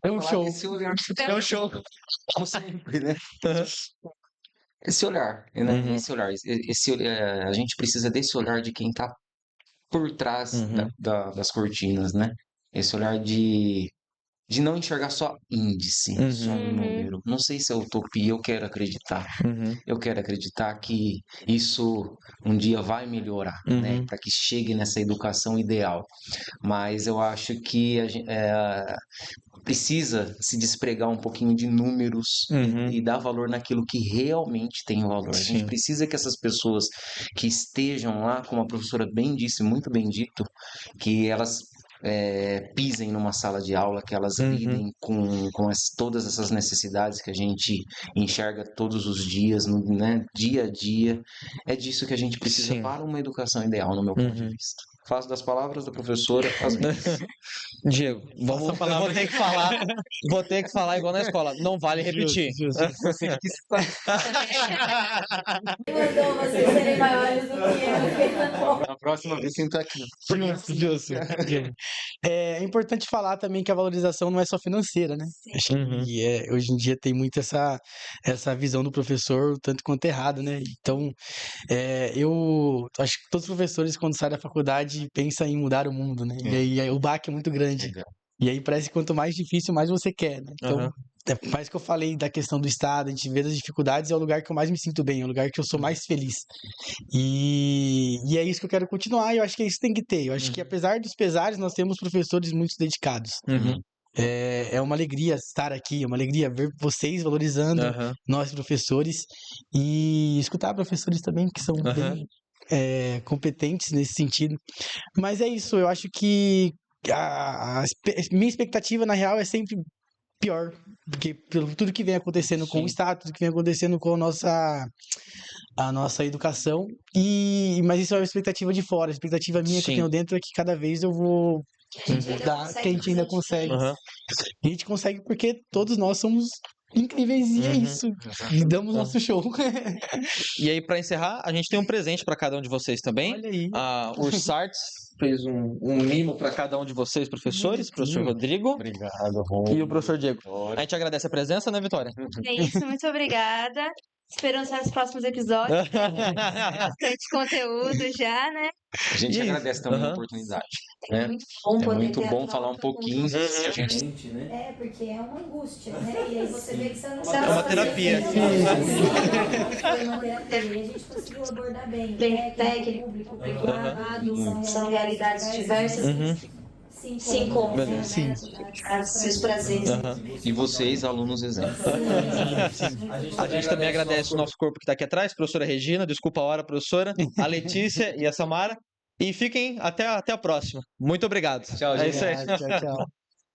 É um show. Esse olhar, É um show. como sempre, né? Esse olhar, né? A gente precisa desse olhar de quem está por trás das cortinas, né? Esse olhar de não enxergar só índice, só número. Não sei se é utopia, eu quero acreditar. Eu quero acreditar que isso um dia vai melhorar, né? Para que chegue nessa educação ideal. Mas eu acho que a gente precisa se despregar um pouquinho de números e dar valor naquilo que realmente tem valor. A gente precisa que essas pessoas que estejam lá, como a professora bem disse, muito bem dito, que elas pisem numa sala de aula, que elas lidem com todas essas necessidades que a gente enxerga todos os dias, né, dia a dia. É disso que a gente precisa para uma educação ideal, no meu ponto de vista. Faço das palavras da professora as minhas. Diego, vou ter que falar igual na escola. Não vale repetir. Mandou vocês serem maiores do que eu. Na próxima vez senta aqui. Justo. É importante falar também que a valorização não é só financeira, né? Acho que hoje em dia tem muito essa visão do professor tanto quanto errada, né? Então, eu acho que todos os professores, quando saem da faculdade, pensam em mudar o mundo, né? E aí o baque é muito grande. Legal. E aí parece que quanto mais difícil, mais você quer, né? Então, mais que eu falei da questão do Estado, a gente vê as dificuldades, é o lugar que eu mais me sinto bem, é o lugar que eu sou mais feliz. E é isso que eu quero continuar, e eu acho que é isso que tem que ter. Eu acho que apesar dos pesares, nós temos professores muito dedicados. É uma alegria estar aqui, é uma alegria ver vocês valorizando nós professores e escutar professores também que são bem competentes nesse sentido. Mas é isso, eu acho que a minha expectativa, na real, é sempre pior, porque pelo tudo que vem acontecendo com o Estado, tudo que vem acontecendo com a nossa educação, mas isso é uma expectativa de fora, a expectativa minha que eu tenho dentro é que cada vez eu vou mudar, que a gente ainda consegue. A gente consegue porque todos nós somos incríveis e é isso. E damos nosso show. E aí, para encerrar, a gente tem um presente para cada um de vocês também. Olha aí. O Sartes fez um mimo para cada um de vocês, professores, professor Rodrigo. Obrigado, E o professor Diego. A gente agradece a presença, né, Vitória? É isso, muito obrigada. Esperamos nos próximos episódios. Bastante conteúdo já, né? A gente agradece também a oportunidade. né? muito bom É poder muito ter a bom falar um troca com pouquinho os que a gente estudantes. sente, né? É, porque é uma angústia, né? E aí você vê que você não É sabe uma fazer terapia. isso. Foi uma terapia. E a gente conseguiu abordar bem. Bem Técnico, técnico, público, privado, são realidades diversas, Uhum. se encontram, né? Sim. Seus prazeres. Aham. E vocês, alunos exemplo. A gente também agradece o nosso corpo que está aqui atrás, professora Regina, desculpa a hora, professora, a Letícia e a Samara. E fiquem até a próxima. Muito obrigado. Tchau, É gente. isso aí. Tchau, tchau.